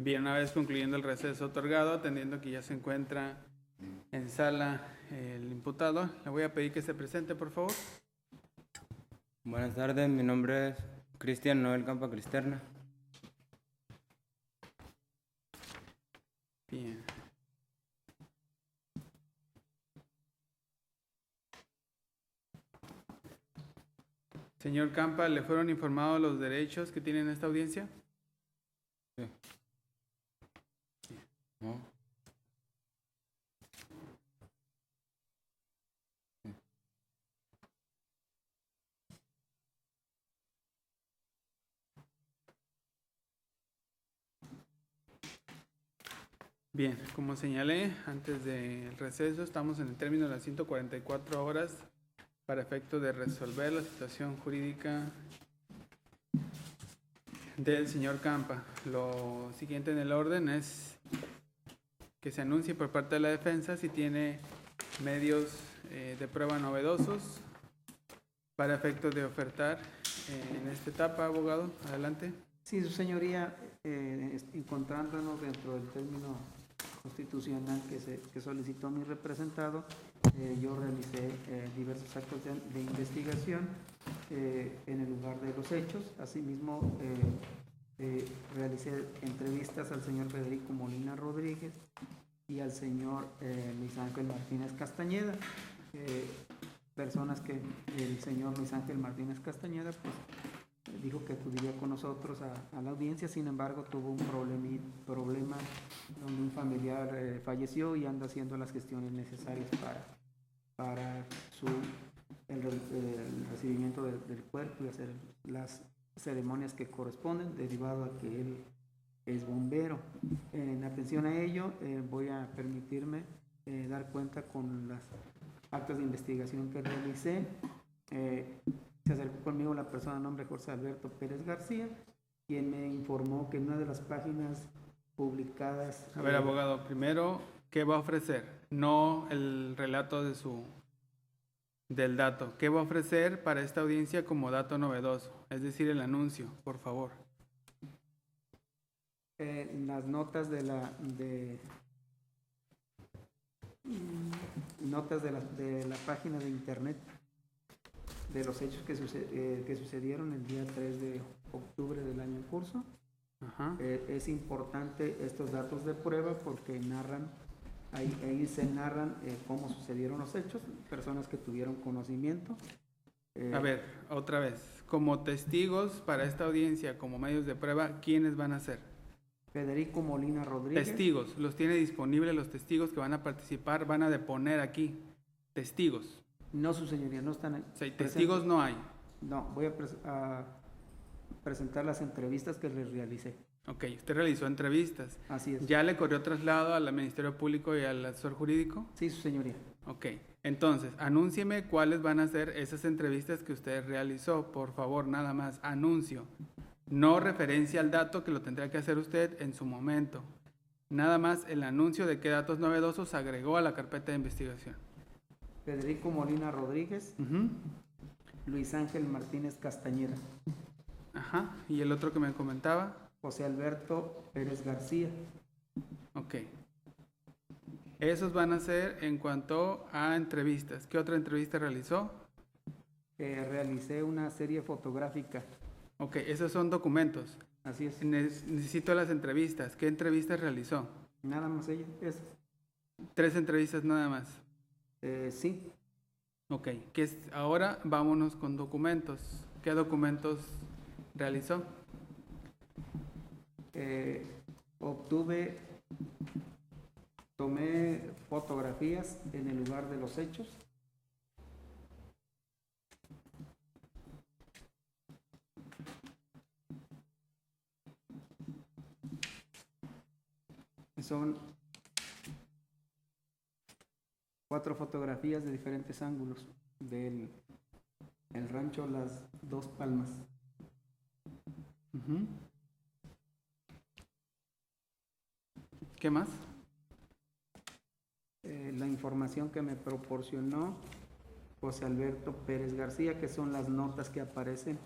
Bien, una vez concluyendo el receso otorgado, atendiendo que ya se encuentra en sala el imputado, le voy a pedir que se presente, por favor. Buenas tardes, mi nombre es Cristian Noel Campa Cristerna. Bien. Señor Campa, ¿le fueron informados los derechos que tiene en esta audiencia? Sí. ¿No? Bien, como señalé antes del receso, estamos en el término de las 144 horas para efecto de resolver la situación jurídica del señor Campa. Lo siguiente en el orden es que se anuncie por parte de la defensa si tiene medios de prueba novedosos para efecto de ofertar en esta etapa, abogado. Adelante. Sí, su señoría, encontrándonos dentro del término constitucional que solicitó mi representado, yo realicé diversos actos de investigación en el lugar de los hechos. Asimismo, realicé entrevistas al señor Federico Molina Rodríguez y al señor Luis Ángel Martínez Castañeda, personas que el señor Luis Ángel Martínez Castañeda pues dijo que acudiría con nosotros a la audiencia. Sin embargo, tuvo un problema donde un familiar falleció y anda haciendo las gestiones necesarias para el recibimiento del cuerpo y hacer las ceremonias que corresponden, derivado a que él es bombero. En atención a ello, voy a permitirme dar cuenta con las actos de investigación que realicé. Se acercó conmigo la persona de nombre José Alberto Pérez García, quien me informó que en una de las páginas publicadas... A ver, abogado, primero, ¿qué va a ofrecer? No el relato del dato. ¿Qué va a ofrecer para esta audiencia como dato novedoso? Es decir, el anuncio, por favor. Las notas de la página de internet de los hechos que sucedieron el día 3 de octubre del año en curso. Ajá. Es importante estos datos de prueba porque ahí se narran cómo sucedieron los hechos, personas que tuvieron conocimiento. A ver, otra vez. Como testigos para esta audiencia, como medios de prueba, ¿quiénes van a ser? Federico Molina Rodríguez. Testigos. Los tiene disponibles los testigos que van a participar, van a deponer aquí. Testigos. No, su señoría, no están... O sea, testigos no hay. No, voy a presentar las entrevistas que les realicé. Ok, usted realizó entrevistas. Así es. ¿Ya le corrió traslado al Ministerio Público y al asesor jurídico? Sí, su señoría. Ok, entonces, anúncieme cuáles van a ser esas entrevistas que usted realizó, por favor, nada más, anuncio. No referencia al dato que lo tendrá que hacer usted en su momento. Nada más el anuncio de qué datos novedosos agregó a la carpeta de investigación. Federico Molina Rodríguez, Luis Ángel Martínez Castañeda. Ajá, ¿y el otro que me comentaba? José Alberto Pérez García. Ok. Esos van a ser en cuanto a entrevistas. ¿Qué otra entrevista realizó? Realicé una serie fotográfica. Ok, esos son documentos. Así es. Necesito las entrevistas. ¿Qué entrevistas realizó? Nada más ella. 3 entrevistas nada más. Sí. Ok, ahora vámonos con documentos. ¿Qué documentos realizó? Tomé fotografías en el lugar de los hechos. Son 4 fotografías de diferentes ángulos del rancho Las Dos Palmas. ¿Qué más? La información que me proporcionó José Alberto Pérez García, que son las notas que aparecen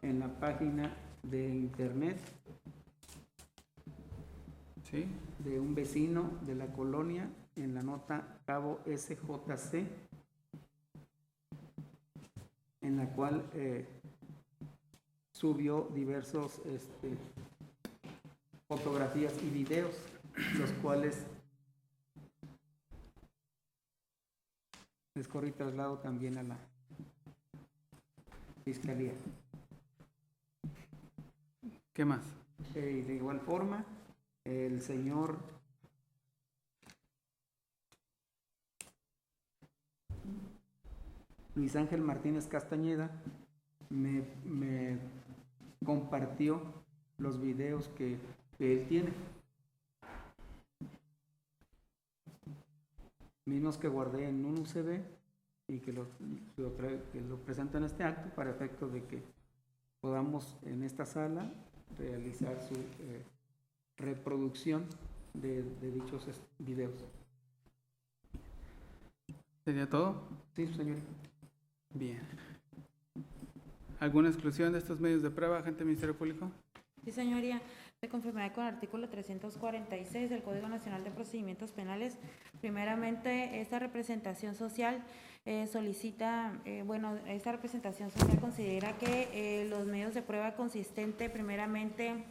en la página de internet Sí. de un vecino de la colonia en la nota Cabo SJC, en la cual subió diversos fotografías y videos, los cuales les corrí traslado también a la fiscalía. ¿Qué más? De igual forma, el señor Luis Ángel Martínez Castañeda me compartió los videos que él tiene, mismos que guardé en un USB y que lo presento en este acto para efecto de que podamos en esta sala realizar su reproducción de dichos videos. ¿Sería todo? Sí, señor. Bien. ¿Alguna exclusión de estos medios de prueba, agente del Ministerio Público? Sí, señoría. De conformidad con el artículo 346 del Código Nacional de Procedimientos Penales, primeramente esta representación social esta representación social considera que los medios de prueba consistente primeramente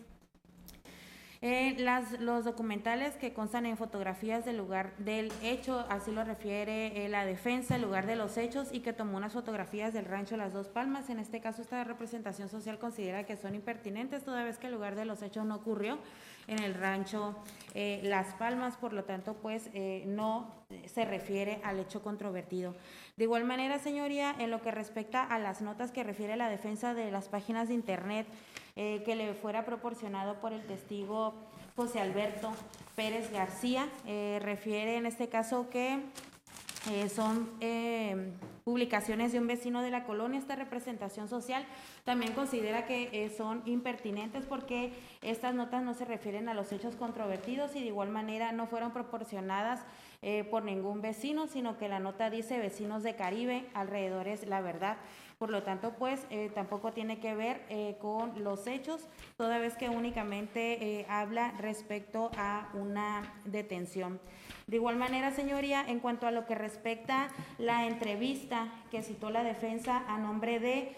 los documentales que constan en fotografías del lugar del hecho, así lo refiere la defensa, el lugar de los hechos, y que tomó unas fotografías del rancho Las Dos Palmas. En este caso, esta representación social considera que son impertinentes, toda vez que el lugar de los hechos no ocurrió en el rancho Las Palmas, por lo tanto, pues no se refiere al hecho controvertido. De igual manera, señoría, en lo que respecta a las notas que refiere la defensa de las páginas de internet, que le fuera proporcionado por el testigo José Alberto Pérez García, refiere en este caso que son publicaciones de un vecino de la colonia. Esta representación social también considera que son impertinentes porque estas notas no se refieren a los hechos controvertidos y de igual manera no fueron proporcionadas por ningún vecino, sino que la nota dice vecinos de Caribe, alrededores La Verdad. Por lo tanto, pues tampoco tiene que ver con los hechos, toda vez que únicamente habla respecto a una detención. De igual manera, señoría, en cuanto a lo que respecta la entrevista que citó la defensa a nombre de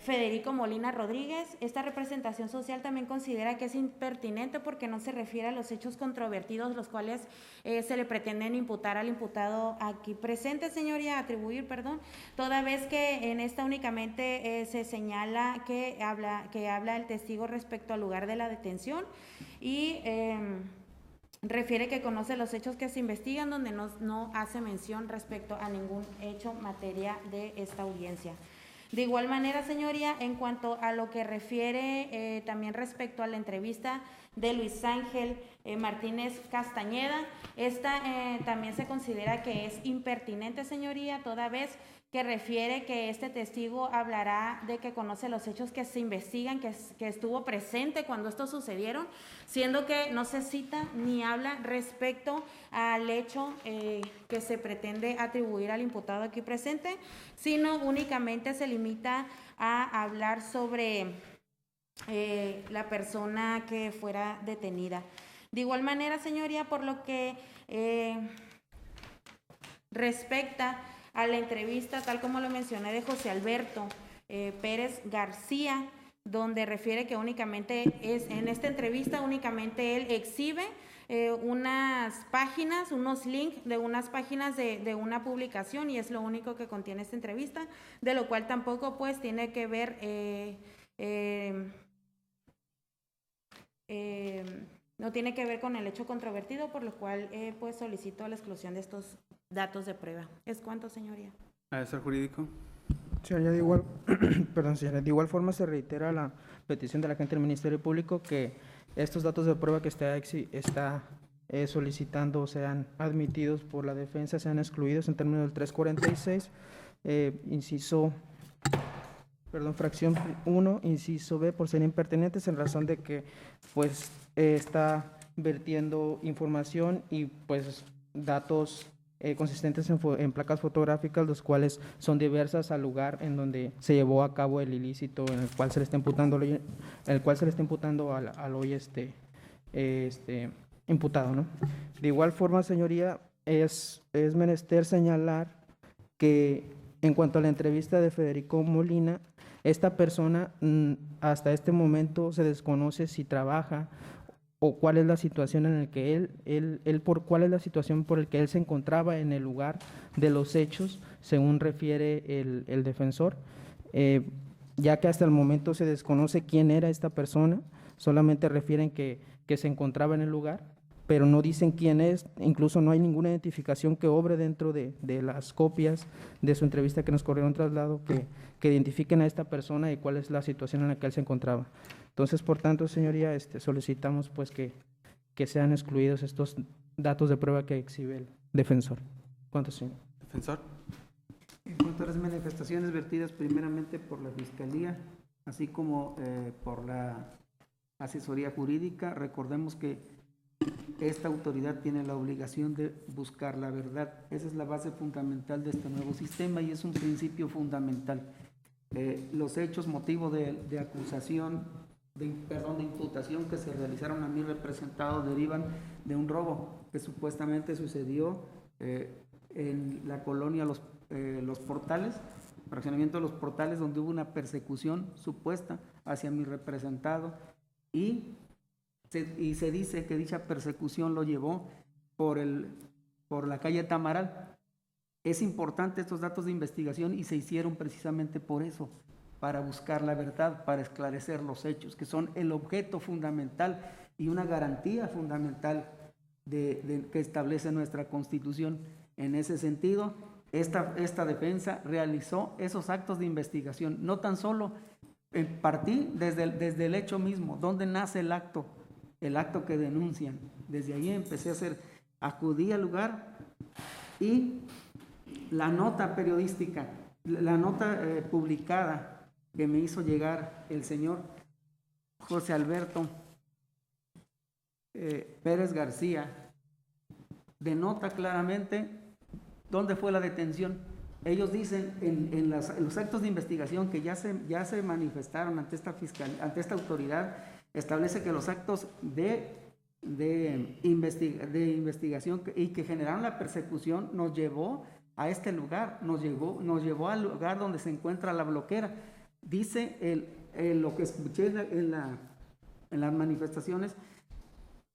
Federico Molina Rodríguez, esta representación social también considera que es impertinente porque no se refiere a los hechos controvertidos, los cuales se le pretenden imputar al imputado aquí presente, señoría, atribuir, perdón, toda vez que en esta únicamente se señala que habla el testigo respecto al lugar de la detención y refiere que conoce los hechos que se investigan, donde no hace mención respecto a ningún hecho materia de esta audiencia. De igual manera, señoría, en cuanto a lo que refiere también respecto a la entrevista de Luis Ángel Martínez Castañeda, esta también se considera que es impertinente, señoría, toda vez que refiere que este testigo hablará de que conoce los hechos que se investigan, que estuvo presente cuando estos sucedieron, siendo que no se cita ni habla respecto al hecho que se pretende atribuir al imputado aquí presente, sino únicamente se limita a hablar sobre la persona que fuera detenida. De igual manera, señoría, por lo que respecta a la entrevista, tal como lo mencioné, de José Alberto Pérez García, donde refiere que únicamente en esta entrevista únicamente él exhibe unas páginas, unos links de unas páginas de una publicación, y es lo único que contiene esta entrevista, de lo cual tampoco pues tiene que ver no tiene que ver con el hecho controvertido, por lo cual pues solicito la exclusión de estos datos de prueba. ¿Es cuánto, señoría? Asesor jurídico. Señoría, de igual forma se reitera la petición de la agente del Ministerio Público que estos datos de prueba que está solicitando sean admitidos por la defensa, sean excluidos en términos del 346, fracción 1, inciso B, por ser impertinentes en razón de que pues está vertiendo información y pues datos consistentes en placas fotográficas, los cuales son diversas al lugar en donde se llevó a cabo el ilícito en el cual se le está imputando al hoy imputado, ¿no? De igual forma, señoría, es menester señalar que en cuanto a la entrevista de Federico Molina, esta persona hasta este momento se desconoce si trabaja o cuál es la situación en la que cuál es la situación por el que él se encontraba en el lugar de los hechos, según refiere el defensor, ya que hasta el momento se desconoce quién era esta persona, solamente refieren que se encontraba en el lugar, pero no dicen quién es, incluso no hay ninguna identificación que obre dentro de las copias de su entrevista que nos corrieron traslado que identifiquen a esta persona y cuál es la situación en la que él se encontraba. Entonces, por tanto, señoría, solicitamos pues que sean excluidos estos datos de prueba que exhibe el defensor. ¿Cuánto, señor? Defensor. En cuanto a las manifestaciones vertidas primeramente por la Fiscalía, así como por la asesoría jurídica, recordemos que esta autoridad tiene la obligación de buscar la verdad. Esa es la base fundamental de este nuevo sistema y es un principio fundamental. Los hechos motivo de acusación, de imputación que se realizaron a mi representado derivan de un robo que supuestamente sucedió en la colonia Los Portales, fraccionamiento de Los Portales, donde hubo una persecución supuesta hacia mi representado y se dice que dicha persecución lo llevó por la calle Tamaral. Es importante estos datos de investigación y se hicieron precisamente por eso, para buscar la verdad, para esclarecer los hechos, que son el objeto fundamental y una garantía fundamental que establece nuestra Constitución. En ese sentido, esta defensa realizó esos actos de investigación, no tan solo partí desde el hecho mismo, donde nace el acto que denuncian. Desde ahí empecé acudí al lugar y la nota periodística, la nota publicada que me hizo llegar el señor José Alberto Pérez García, denota claramente dónde fue la detención. Ellos dicen en los actos de investigación que ya se manifestaron ante esta autoridad, establece que los actos de investigación y que generaron la persecución nos llevó a este lugar, nos llevó al lugar donde se encuentra la bloquera. Dice lo que escuché en las manifestaciones,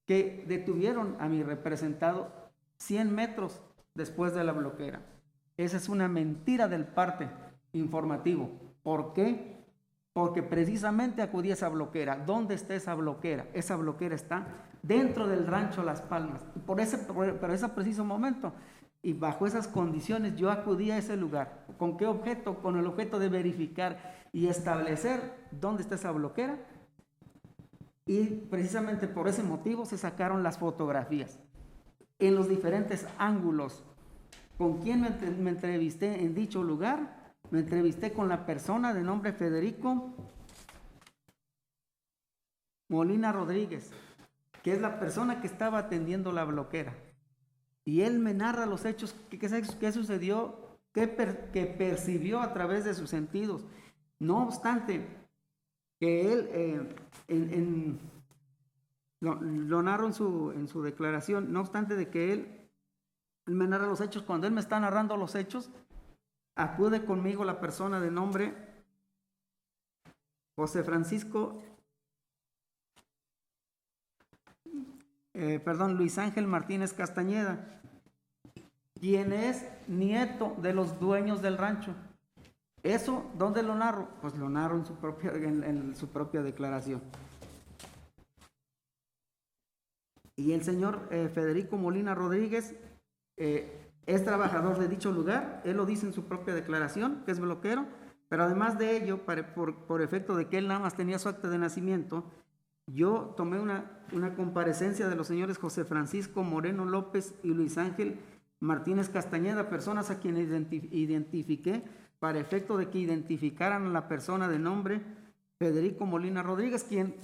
que detuvieron a mi representado 100 metros después de la bloquera. Esa es una mentira del parte informativo. ¿Por qué? Porque precisamente acudí a esa bloquera. ¿Dónde está esa bloquera? Esa bloquera está dentro del rancho Las Palmas. Por ese preciso momento y bajo esas condiciones yo acudí a ese lugar. ¿Con qué objeto? Con el objeto de verificar y establecer dónde está esa bloquera. Y precisamente por ese motivo se sacaron las fotografías en los diferentes ángulos. ¿Con quién me entrevisté en dicho lugar? Me entrevisté con la persona de nombre Federico Molina Rodríguez, que es la persona que estaba atendiendo la bloquera. Y él me narra los hechos, qué sucedió, que percibió a través de sus sentidos. No obstante, que él lo narro en su declaración, no obstante de que él me narra los hechos, cuando él me está narrando los hechos, acude conmigo la persona de nombre José Francisco, Luis Ángel Martínez Castañeda, quien es nieto de los dueños del rancho. ¿Eso dónde lo narro? Pues lo narro en su propia declaración. Y el señor Federico Molina Rodríguez es trabajador de dicho lugar, él lo dice en su propia declaración, que es bloquero, pero además de ello, por efecto de que él nada más tenía su acta de nacimiento, yo tomé una comparecencia de los señores José Francisco Moreno López y Luis Ángel Martínez Castañeda, personas a quienes identifiqué para efecto de que identificaran a la persona de nombre Federico Molina Rodríguez, quien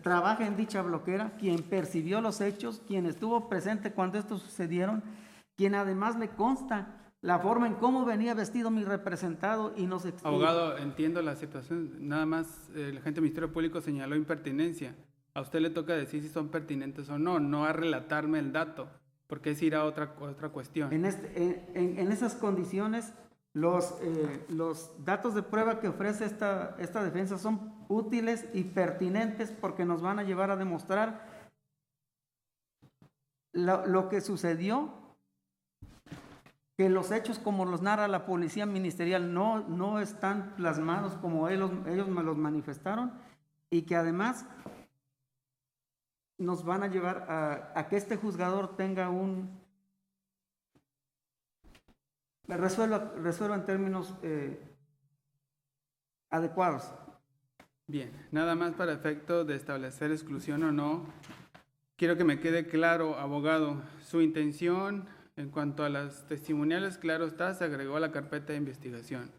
trabaja en dicha bloquera, quien percibió los hechos, quien estuvo presente cuando estos sucedieron, quien además le consta la forma en cómo venía vestido mi representado y nos explica. Abogado, entiendo la situación, nada más el agente del Ministerio Público señaló impertinencia. A usted le toca decir si son pertinentes o no, no a relatarme el dato, porque es ir a otra cuestión. En esas condiciones, los datos de prueba que ofrece esta defensa son útiles y pertinentes porque nos van a llevar a demostrar lo que sucedió, que los hechos como los narra la policía ministerial no están plasmados como ellos me los manifestaron, y que además nos van a llevar a que este juzgador tenga resuelva en términos adecuados. Bien, nada más para efecto de establecer exclusión o no, quiero que me quede claro, abogado, su intención en cuanto a las testimoniales, claro está, se agregó a la carpeta de investigación.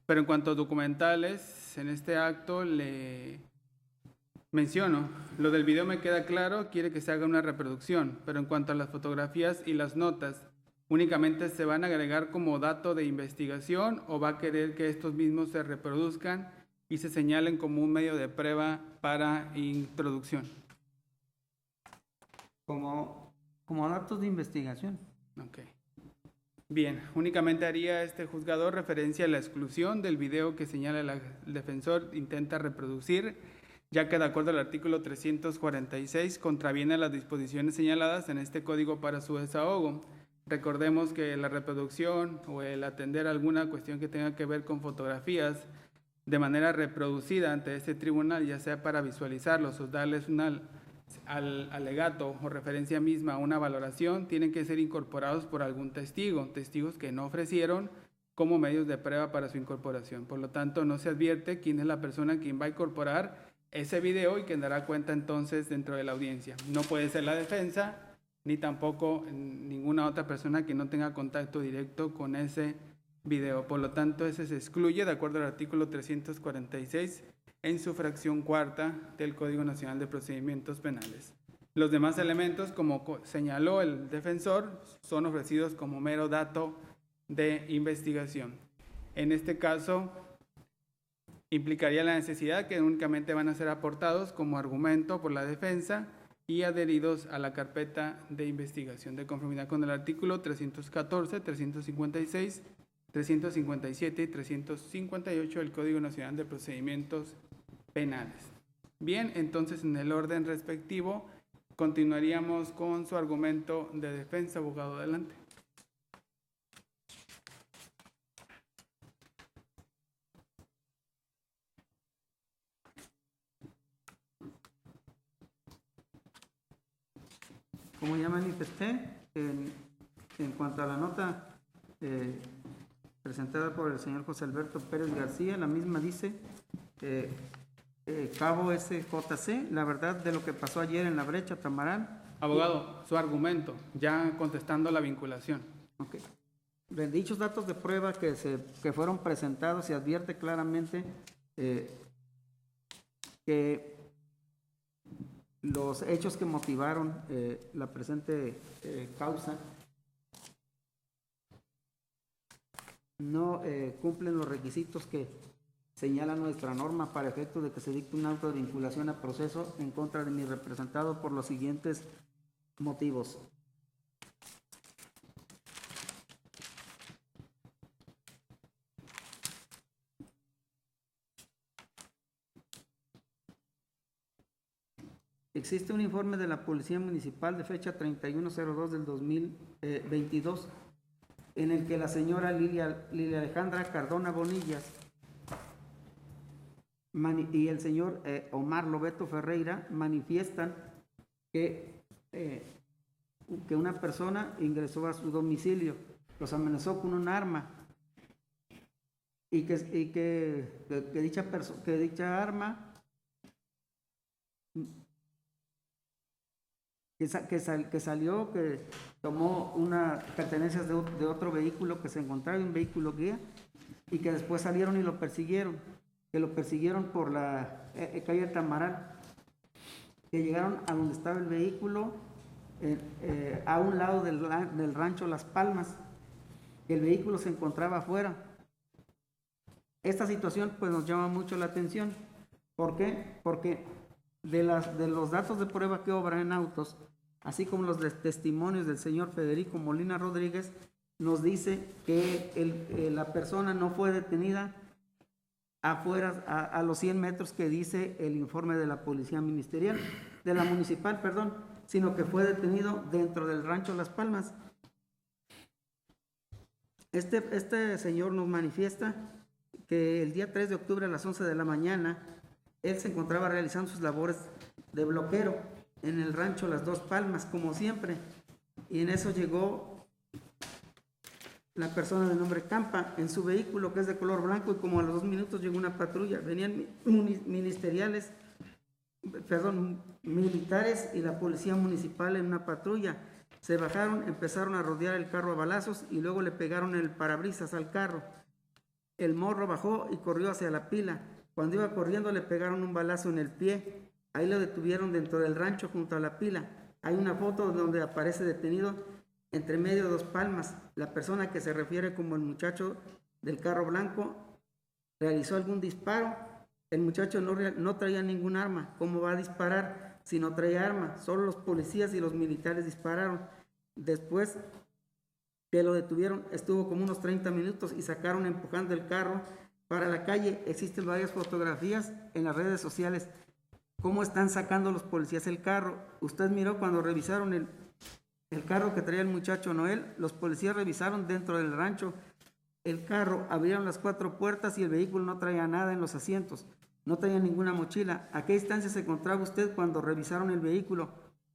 Pero en cuanto a documentales, en este acto le menciono, lo del video me queda claro, quiere que se haga una reproducción, pero en cuanto a las fotografías y las notas, únicamente se van a agregar como dato de investigación o va a querer que estos mismos se reproduzcan y se señalen como un medio de prueba para introducción. Como datos de investigación. Ok. Bien, únicamente haría este juzgador referencia a la exclusión del video que señala el defensor intenta reproducir, ya que de acuerdo al artículo 346 contraviene a las disposiciones señaladas en este código para su desahogo. Recordemos que la reproducción o el atender alguna cuestión que tenga que ver con fotografías de manera reproducida ante este tribunal, ya sea para visualizarlos o darles al alegato o referencia misma a una valoración, tienen que ser incorporados por algún testigos que no ofrecieron como medios de prueba para su incorporación. Por lo tanto, no se advierte quién es la persona quien va a incorporar ese video y quien dará cuenta entonces dentro de la audiencia. No puede ser la defensa, ni tampoco ninguna otra persona que no tenga contacto directo con ese video. Por lo tanto, ese se excluye de acuerdo al artículo 346 en su fracción cuarta del Código Nacional de Procedimientos Penales. Los demás elementos, como señaló el defensor, son ofrecidos como mero dato de investigación. En este caso, implicaría la necesidad que únicamente van a ser aportados como argumento por la defensa y adheridos a la carpeta de investigación de conformidad con el artículo 314, 356, 357 y 358 del Código Nacional de Procedimientos Penales. Bien, entonces en el orden respectivo continuaríamos con su argumento de defensa, abogado, adelante. Como ya manifesté, en cuanto a la nota presentada por el señor José Alberto Pérez García, la misma dice, cabo SJC, la verdad de lo que pasó ayer en la brecha Tamarán. Abogado, su argumento, ya contestando la vinculación. Ok. De dichos datos de prueba que fueron presentados, se advierte claramente que los hechos que motivaron la presente causa no cumplen los requisitos que señala nuestra norma para efecto de que se dicte un auto de vinculación a proceso en contra de mi representado por los siguientes motivos. Existe un informe de la Policía Municipal de fecha 31/02 del 2022 en el que la señora Lilia Alejandra Cardona Bonillas y el señor Omar Lobeto Ferreira manifiestan que una persona ingresó a su domicilio, los amenazó con un arma y que dicha arma que tomó unas pertenencias de otro vehículo que se encontraba, un vehículo guía, y que después salieron y lo persiguieron, por la calle Tamarán, que llegaron a donde estaba el vehículo, a un lado del rancho Las Palmas, que el vehículo se encontraba afuera. Esta situación pues nos llama mucho la atención. ¿Por qué? Porque de los datos de prueba que obran en autos, así como los testimonios del señor Federico Molina Rodríguez, nos dice que la persona no fue detenida afuera a los 100 metros que dice el informe de la policía ministerial, de la municipal, perdón, sino que fue detenido dentro del rancho Las Palmas. Este señor nos manifiesta que el día 3 de octubre a las 11 de la mañana, él se encontraba realizando sus labores de bloquero en el rancho Las Dos Palmas, como siempre, y en eso llegó la persona de nombre Campa en su vehículo, que es de color blanco, y como a los 2 minutos llegó una patrulla. Venían militares y la policía municipal en una patrulla. Se bajaron, empezaron a rodear el carro a balazos y luego le pegaron el parabrisas al carro. El morro bajó y corrió hacia la pila. Cuando iba corriendo le pegaron un balazo en el pie. Ahí lo detuvieron dentro del rancho junto a la pila. Hay una foto donde aparece detenido entre medio de Dos Palmas. La persona que se refiere como el muchacho del carro blanco realizó algún disparo. El muchacho no traía ningún arma. ¿Cómo va a disparar si no traía arma? Solo los policías y los militares dispararon. Después que lo detuvieron, estuvo como unos 30 minutos y sacaron empujando el carro para la calle. Existen varias fotografías en las redes sociales. ¿Cómo están sacando los policías el carro? Usted miró cuando revisaron el carro que traía el muchacho Noel. Los policías revisaron dentro del rancho el carro, abrieron las 4 puertas y el vehículo no traía nada en los asientos, no traía ninguna mochila. ¿A qué distancia se encontraba usted cuando revisaron el vehículo?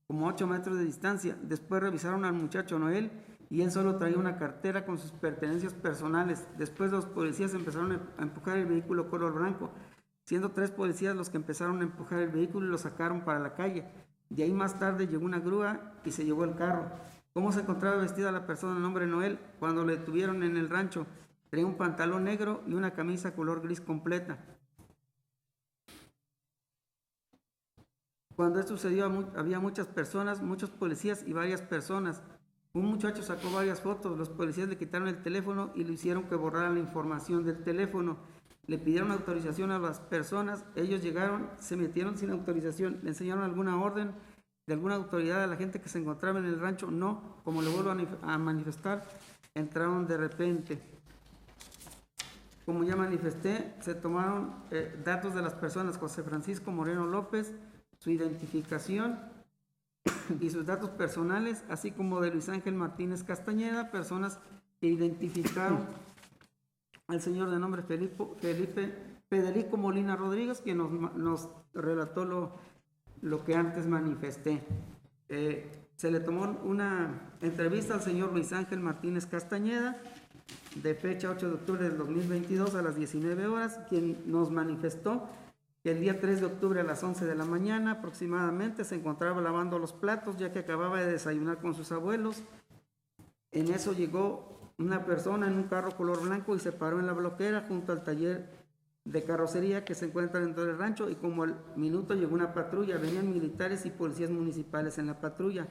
Como 8 metros de distancia. Después revisaron al muchacho Noel y él solo traía una cartera con sus pertenencias personales. Después los policías empezaron a empujar el vehículo color blanco, siendo 3 policías los que empezaron a empujar el vehículo y lo sacaron para la calle. De ahí más tarde llegó una grúa y se llevó el carro. ¿Cómo se encontraba vestida la persona de nombre Noel cuando le detuvieron en el rancho? Traía un pantalón negro y una camisa color gris completa. Cuando esto sucedió había muchas personas, muchos policías y varias personas. Un muchacho sacó varias fotos, los policías le quitaron el teléfono y le hicieron que borrara la información del teléfono. Le pidieron autorización a las personas, ellos llegaron, se metieron sin autorización, le enseñaron alguna orden de alguna autoridad a la gente que se encontraba en el rancho. No, como le vuelvo a manifestar, entraron de repente. Como ya manifesté, se tomaron datos de las personas: José Francisco Moreno López, su identificación y sus datos personales, así como de Luis Ángel Martínez Castañeda, personas que identificaron al señor de nombre Federico Molina Rodríguez, quien nos relató lo que antes manifesté. Se le tomó una entrevista al señor Luis Ángel Martínez Castañeda, de fecha 8 de octubre del 2022 a las 19 horas, quien nos manifestó que el día 3 de octubre a las 11 de la mañana aproximadamente se encontraba lavando los platos, ya que acababa de desayunar con sus abuelos. En eso llegó una persona en un carro color blanco y se paró en la bloquera junto al taller de carrocería que se encuentra dentro del rancho, y como al minuto llegó una patrulla. Venían militares y policías municipales en la patrulla.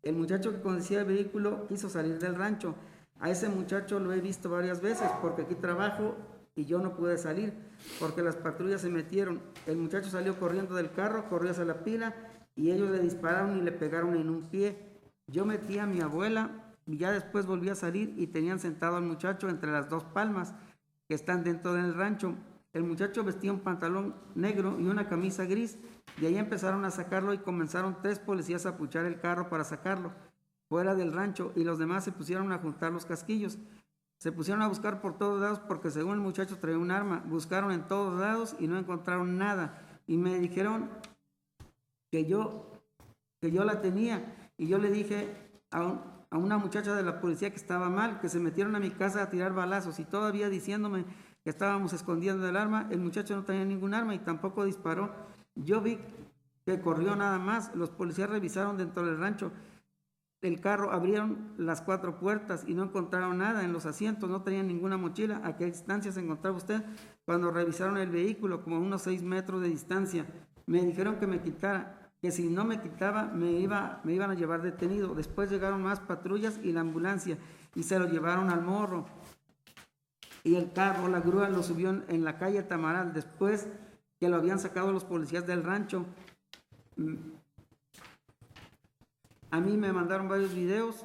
El muchacho que conducía el vehículo quiso salir del rancho. A ese muchacho lo he visto varias veces porque aquí trabajo y yo no pude salir porque las patrullas se metieron. El muchacho salió corriendo del carro, corrió hacia la pila y ellos le dispararon y le pegaron en un pie. Yo metí a mi abuela y ya después volví a salir y tenían sentado al muchacho entre las 2 palmas que están dentro del rancho. El muchacho vestía un pantalón negro y una camisa gris. De ahí empezaron a sacarlo y comenzaron 3 policías a puchar el carro para sacarlo fuera del rancho, y los demás se pusieron a juntar los casquillos. Se pusieron a buscar por todos lados porque según el muchacho traía un arma. Buscaron en todos lados y no encontraron nada. Y me dijeron que yo la tenía. Y yo le dije a una muchacha de la policía que estaba mal, que se metieron a mi casa a tirar balazos y todavía diciéndome que estábamos escondiendo el arma. El muchacho no tenía ningún arma y tampoco disparó. Yo vi que corrió nada más. Los policías revisaron dentro del rancho el carro, abrieron las 4 puertas y no encontraron nada en los asientos, no tenían ninguna mochila. ¿A qué distancia se encontraba usted cuando revisaron el vehículo? Como a unos 6 metros de distancia. Me dijeron que me quitara, que si no me quitaba me iban a llevar detenido. Después llegaron más patrullas y la ambulancia y se lo llevaron al morro. Y el carro, la grúa, lo subió en la calle Tamaral después que lo habían sacado los policías del rancho. A mí me mandaron varios videos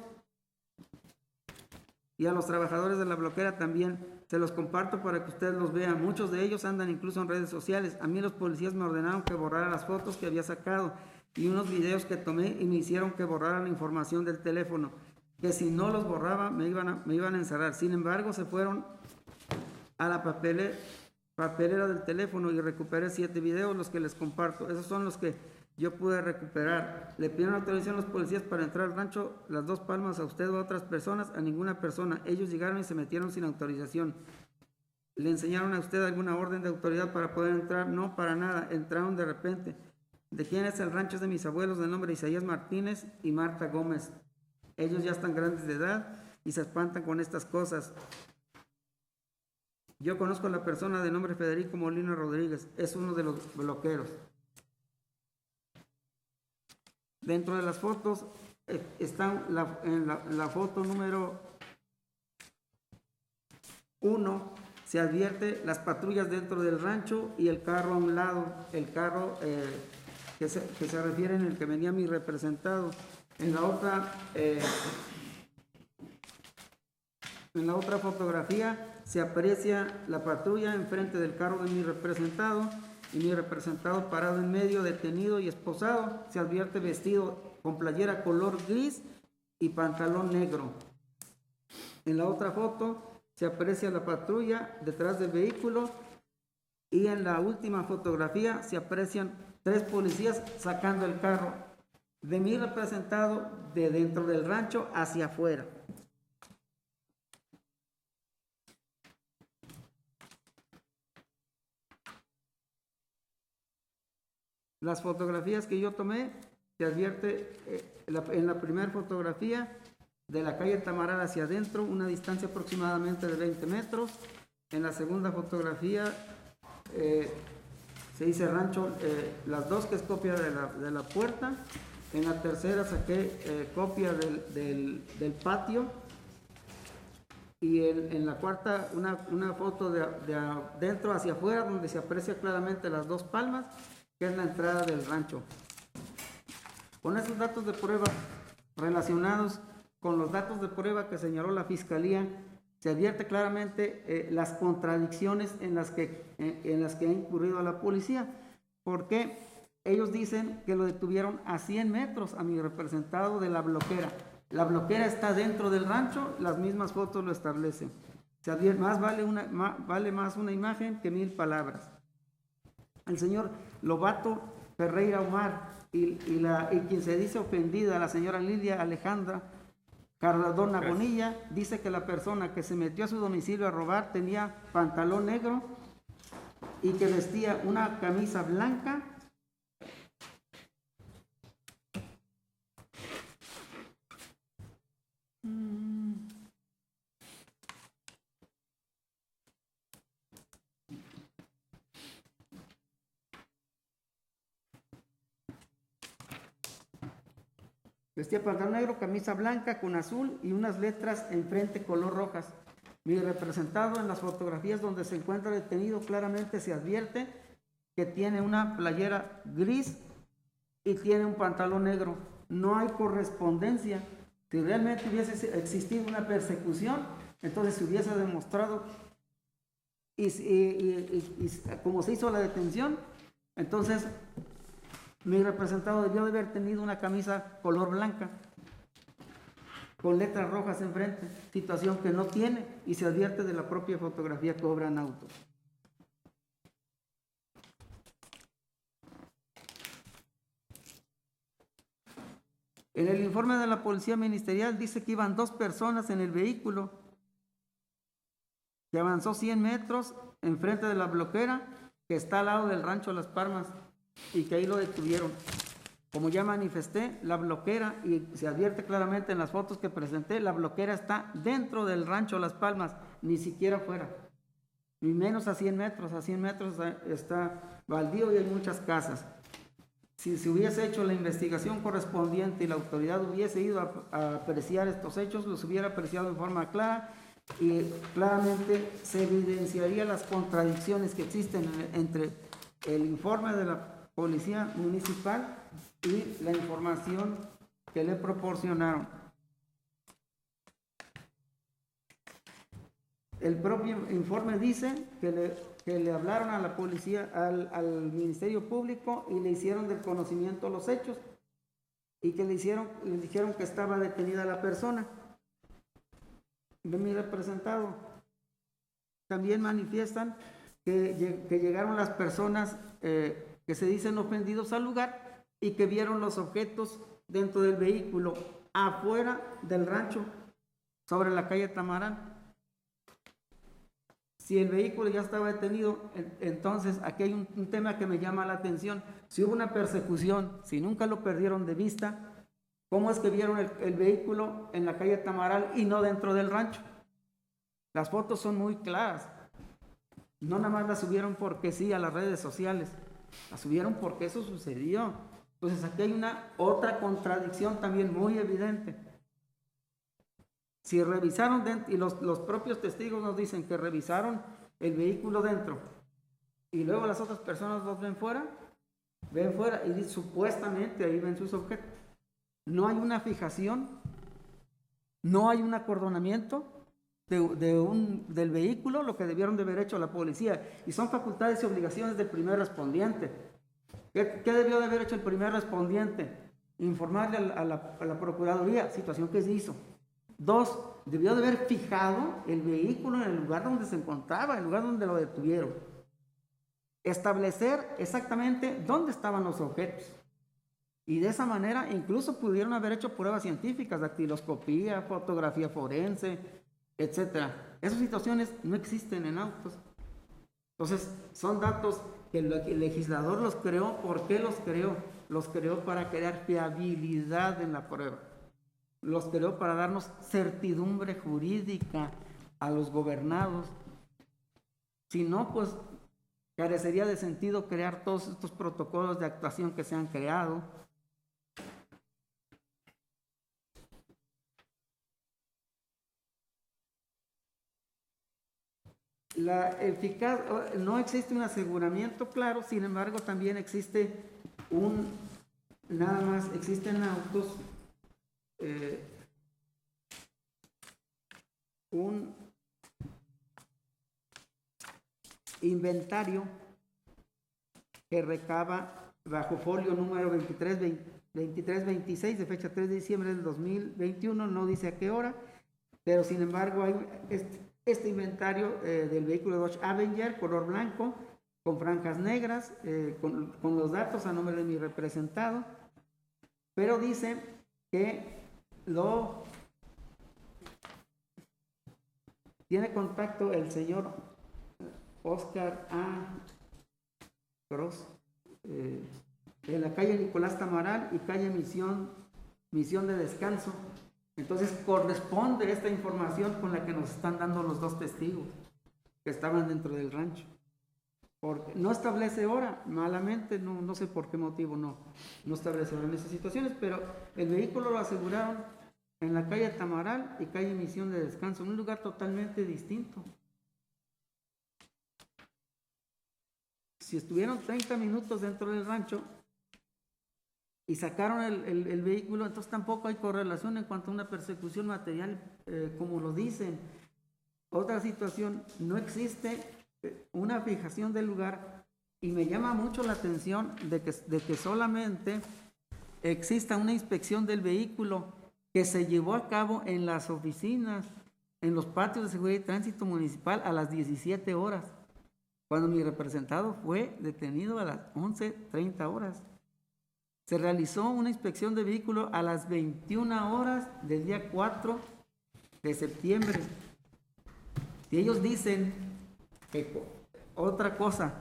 y a los trabajadores de la bloquera también. Se los comparto para que ustedes los vean. Muchos de ellos andan incluso en redes sociales. A mí los policías me ordenaron que borrara las fotos que había sacado y unos videos que tomé y me hicieron que borrara la información del teléfono, que si no los borraba me iban a encerrar. Sin embargo, se fueron a la papelera del teléfono y recuperé 7 videos, los que les comparto. Esos son los que yo pude recuperar. Le pidieron autorización a los policías para entrar al rancho Las Dos Palmas, a usted o a otras personas, a ninguna persona. Ellos llegaron y se metieron sin autorización. ¿Le enseñaron a usted alguna orden de autoridad para poder entrar? No, para nada. Entraron de repente. ¿De quién es el rancho? Es de mis abuelos, de nombre Isaías Martínez y Marta Gómez. Ellos ya están grandes de edad y se espantan con estas cosas. Yo conozco a la persona de nombre Federico Molina Rodríguez, es uno de los bloqueros. Dentro de las fotos están en la foto número 1, se advierte las patrullas dentro del rancho y el carro a un lado, el carro que se refiere en el que venía mi representado. En la otra fotografía se aprecia la patrulla enfrente del carro de mi representado y mi representado parado en medio, detenido y esposado. Se advierte vestido con playera color gris y pantalón negro. En la otra foto se aprecia la patrulla detrás del vehículo y en la última fotografía se aprecian 3 policías sacando el carro de mi representado de dentro del rancho hacia afuera. Las fotografías que yo tomé, se advierte en la primera fotografía de la calle Tamaral hacia adentro, una distancia aproximadamente de 20 metros. En la segunda fotografía se dice rancho Las Dos, que es copia de la puerta. En la tercera saqué copia del patio. Y en la cuarta una foto de adentro hacia afuera, donde se aprecia claramente Las Dos Palmas, que es la entrada del rancho. Con esos datos de prueba relacionados con los datos de prueba que señaló la Fiscalía, se advierte claramente las contradicciones en las que ha incurrido la policía, porque ellos dicen que lo detuvieron a 100 metros a mi representado de la bloquera. La bloquera está dentro del rancho, las mismas fotos lo establecen. Se advierte, vale más una imagen que 1000 palabras. El señor Lobato Ferreira Omar y quien se dice ofendida, la señora Lidia Alejandra Cardona Bonilla, dice que la persona que se metió a su domicilio a robar tenía pantalón negro y que vestía una camisa blanca vestía pantalón negro, camisa blanca con azul y unas letras enfrente color rojas. Mi representado en las fotografías donde se encuentra detenido claramente se advierte que tiene una playera gris y tiene un pantalón negro. No hay correspondencia. Si realmente hubiese existido una persecución, entonces se hubiese demostrado y como se hizo la detención, entonces mi representado debió de haber tenido una camisa color blanca con letras rojas enfrente, situación que no tiene y se advierte de la propia fotografía que obran autos. En el informe de la Policía Ministerial dice que iban 2 personas en el vehículo, que avanzó 100 metros enfrente de la bloquera que está al lado del rancho Las Palmas y que ahí lo detuvieron. Como ya manifesté, la bloquera, y se advierte claramente en las fotos que presenté, la bloquera está dentro del rancho Las Palmas, ni siquiera fuera, ni menos a 100 metros. A 100 metros está baldío y hay muchas casas. Si se hubiese hecho la investigación correspondiente y la autoridad hubiese ido a apreciar estos hechos, los hubiera apreciado en forma clara y claramente se evidenciaría las contradicciones que existen entre el informe de la Policía Municipal y la información que le proporcionaron. El propio informe dice que le hablaron a la policía, al Ministerio Público, y le hicieron del conocimiento los hechos, y que le dijeron que estaba detenida la persona. De mi representado también manifiestan que llegaron las personas que se dicen ofendidos al lugar y que vieron los objetos dentro del vehículo afuera del rancho sobre la calle Tamarán. Si el vehículo ya estaba detenido, entonces aquí hay un tema que me llama la atención. Si hubo una persecución, si nunca lo perdieron de vista, ¿cómo es que vieron el vehículo en la calle Tamaral y no dentro del rancho? Las fotos son muy claras. No nada más las subieron porque sí a las redes sociales, las subieron porque eso sucedió. Entonces aquí hay una otra contradicción también muy evidente. Si revisaron dentro, y los propios testigos nos dicen que revisaron el vehículo dentro y luego las otras personas los ven fuera y supuestamente ahí ven sus objetos. No hay una fijación, no hay un acordonamiento del vehículo, lo que debieron de haber hecho la policía, y son facultades y obligaciones del primer respondiente. ¿Qué debió de haber hecho el primer respondiente? Informarle a la Procuraduría, situación que se hizo. 2, debió de haber fijado el vehículo en el lugar donde se encontraba, el lugar donde lo detuvieron. Establecer exactamente dónde estaban los objetos. Y de esa manera incluso pudieron haber hecho pruebas científicas, dactiloscopía, fotografía forense, etc. Esas situaciones no existen en autos. Entonces, son datos que el legislador los creó. ¿Por qué los creó? Los creó para crear fiabilidad en la prueba. Los creó para darnos certidumbre jurídica a los gobernados. Si no, pues carecería de sentido crear todos estos protocolos de actuación que se han creado. No existe un aseguramiento claro, sin embargo también existe existen autos, un inventario que recaba bajo folio número 2326 de fecha 3 de diciembre del 2021, no dice a qué hora, pero sin embargo hay este inventario del vehículo Dodge Avenger color blanco con franjas negras, con los datos a nombre de mi representado, pero dice que tiene contacto el señor Oscar A. Cross en la calle Nicolás Tamaral y calle Misión de Descanso. Entonces corresponde esta información con la que nos están dando los dos testigos que estaban dentro del rancho. Porque no establece hora, malamente, no sé por qué motivo no establece hora en esas situaciones, pero el vehículo lo aseguraron en la calle Tamaral y calle Misión de Descanso, en un lugar totalmente distinto. Si estuvieron 30 minutos dentro del rancho y sacaron el vehículo, entonces tampoco hay correlación en cuanto a una persecución material, como lo dicen. Otra situación, no existe una fijación del lugar, y me llama mucho la atención de que solamente exista una inspección del vehículo que se llevó a cabo en las oficinas, en los patios de seguridad y tránsito municipal a las 17 horas, cuando mi representado fue detenido a las 11:30 horas. Se realizó una inspección de vehículo a las 21 horas del día 4 de septiembre. Si ellos dicen que otra cosa,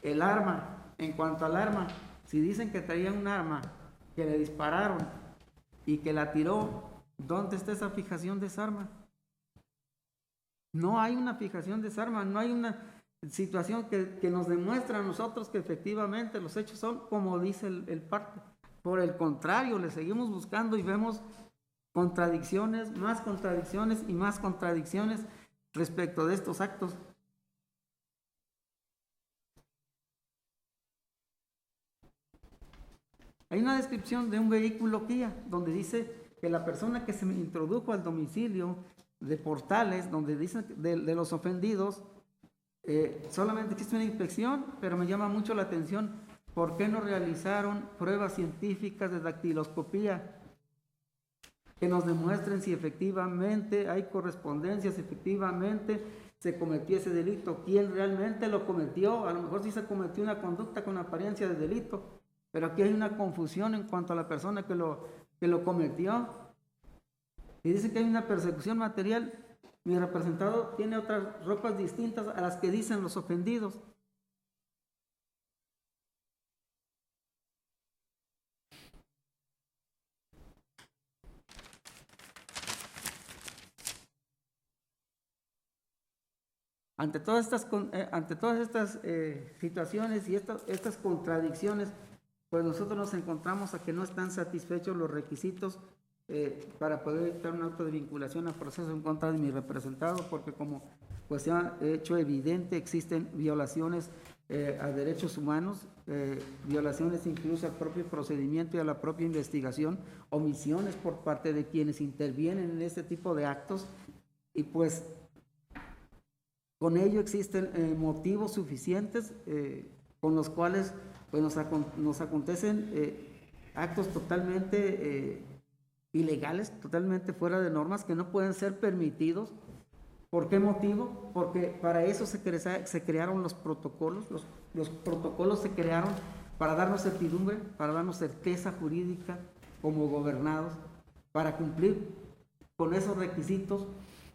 el arma, en cuanto al arma, si dicen que traían un arma, que le dispararon y que la tiró, ¿dónde está esa fijación de esa arma? No hay una fijación de esa arma, no hay una situación que nos demuestra a nosotros que efectivamente los hechos son como dice el parte. Por el contrario, le seguimos buscando y vemos contradicciones, más contradicciones y más contradicciones respecto de estos actos. Hay una descripción de un vehículo Kia donde dice que la persona que se introdujo al domicilio de Portales, donde dicen de los ofendidos, solamente existe una inspección, pero me llama mucho la atención, ¿por qué no realizaron pruebas científicas de dactiloscopía que nos demuestren si efectivamente hay correspondencia, si efectivamente se cometió ese delito, quién realmente lo cometió? A lo mejor sí se cometió una conducta con apariencia de delito, pero aquí hay una confusión en cuanto a la persona que lo cometió. Y dice que hay una persecución material. Mi representado tiene otras ropas distintas a las que dicen los ofendidos. Ante todas estas situaciones y estas contradicciones, pues nosotros nos encontramos a que no están satisfechos los requisitos para poder dictar un acto de vinculación a proceso en contra de mi representado, porque como pues se ha hecho evidente, existen violaciones a derechos humanos, violaciones incluso al propio procedimiento y a la propia investigación, omisiones por parte de quienes intervienen en este tipo de actos, y pues con ello existen motivos suficientes con los cuales pues, nos acontecen actos totalmente ilegales, totalmente fuera de normas, que no pueden ser permitidos. ¿Por qué motivo? Porque para eso se crearon los protocolos. Los protocolos se crearon para darnos certidumbre, para darnos certeza jurídica como gobernados, para cumplir con esos requisitos.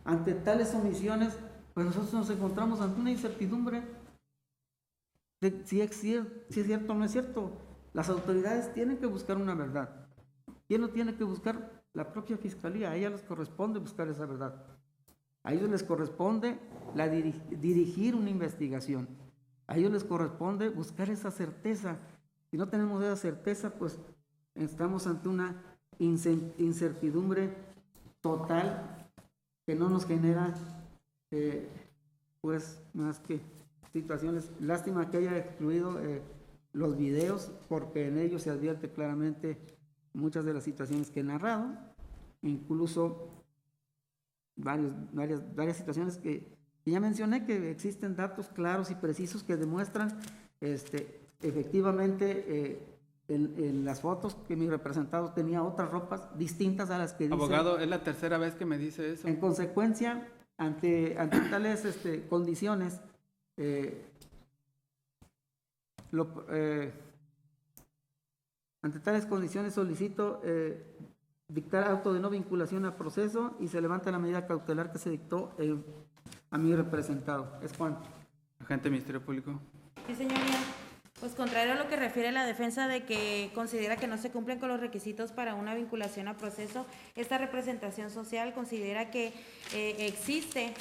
Ante tales omisiones, pues nosotros nos encontramos ante una incertidumbre de si es cierto o no es cierto. Las autoridades tienen que buscar una verdad. ¿Quién lo tiene que buscar? La propia Fiscalía. A ella les corresponde buscar esa verdad. A ellos les corresponde dirigir una investigación. A ellos les corresponde buscar esa certeza. Si no tenemos esa certeza, pues estamos ante una incertidumbre total que no nos genera pues más que situaciones. Lástima que haya excluido los videos, porque en ellos se advierte claramente muchas de las situaciones que he narrado, incluso varias situaciones que ya mencioné, que existen datos claros y precisos que demuestran efectivamente en las fotos que mi representado tenía otras ropas distintas a las que dice. Abogado, es la tercera vez que me dice eso. En consecuencia, ante tales condiciones, ante tales condiciones solicito dictar auto de no vinculación a proceso y se levanta la medida cautelar que se dictó a mi representado. Es Juan. Agente del Ministerio Público. Sí, señoría. Pues contrario a lo que refiere la defensa de que considera que no se cumplen con los requisitos para una vinculación a proceso, esta representación social considera que existe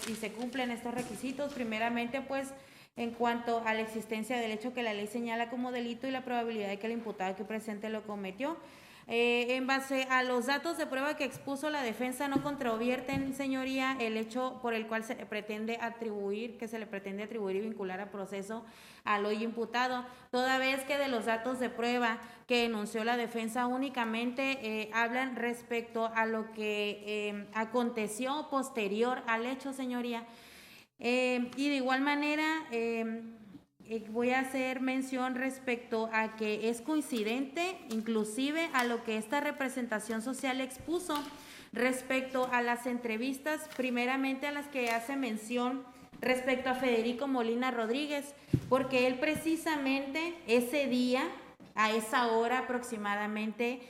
y se cumplen estos requisitos. Primeramente, pues, en cuanto a la existencia del hecho que la ley señala como delito y la probabilidad de que el imputado aquí presente lo cometió. En base a los datos de prueba que expuso la defensa, no controvierten, señoría, el hecho por el cual se le pretende atribuir y vincular a proceso al hoy imputado, toda vez que de los datos de prueba que enunció la defensa únicamente hablan respecto a lo que aconteció posterior al hecho, señoría. Y de igual manera voy a hacer mención respecto a que es coincidente inclusive a lo que esta representación social expuso respecto a las entrevistas, primeramente a las que hace mención respecto a Federico Molina Rodríguez, porque él precisamente ese día, a esa hora aproximadamente,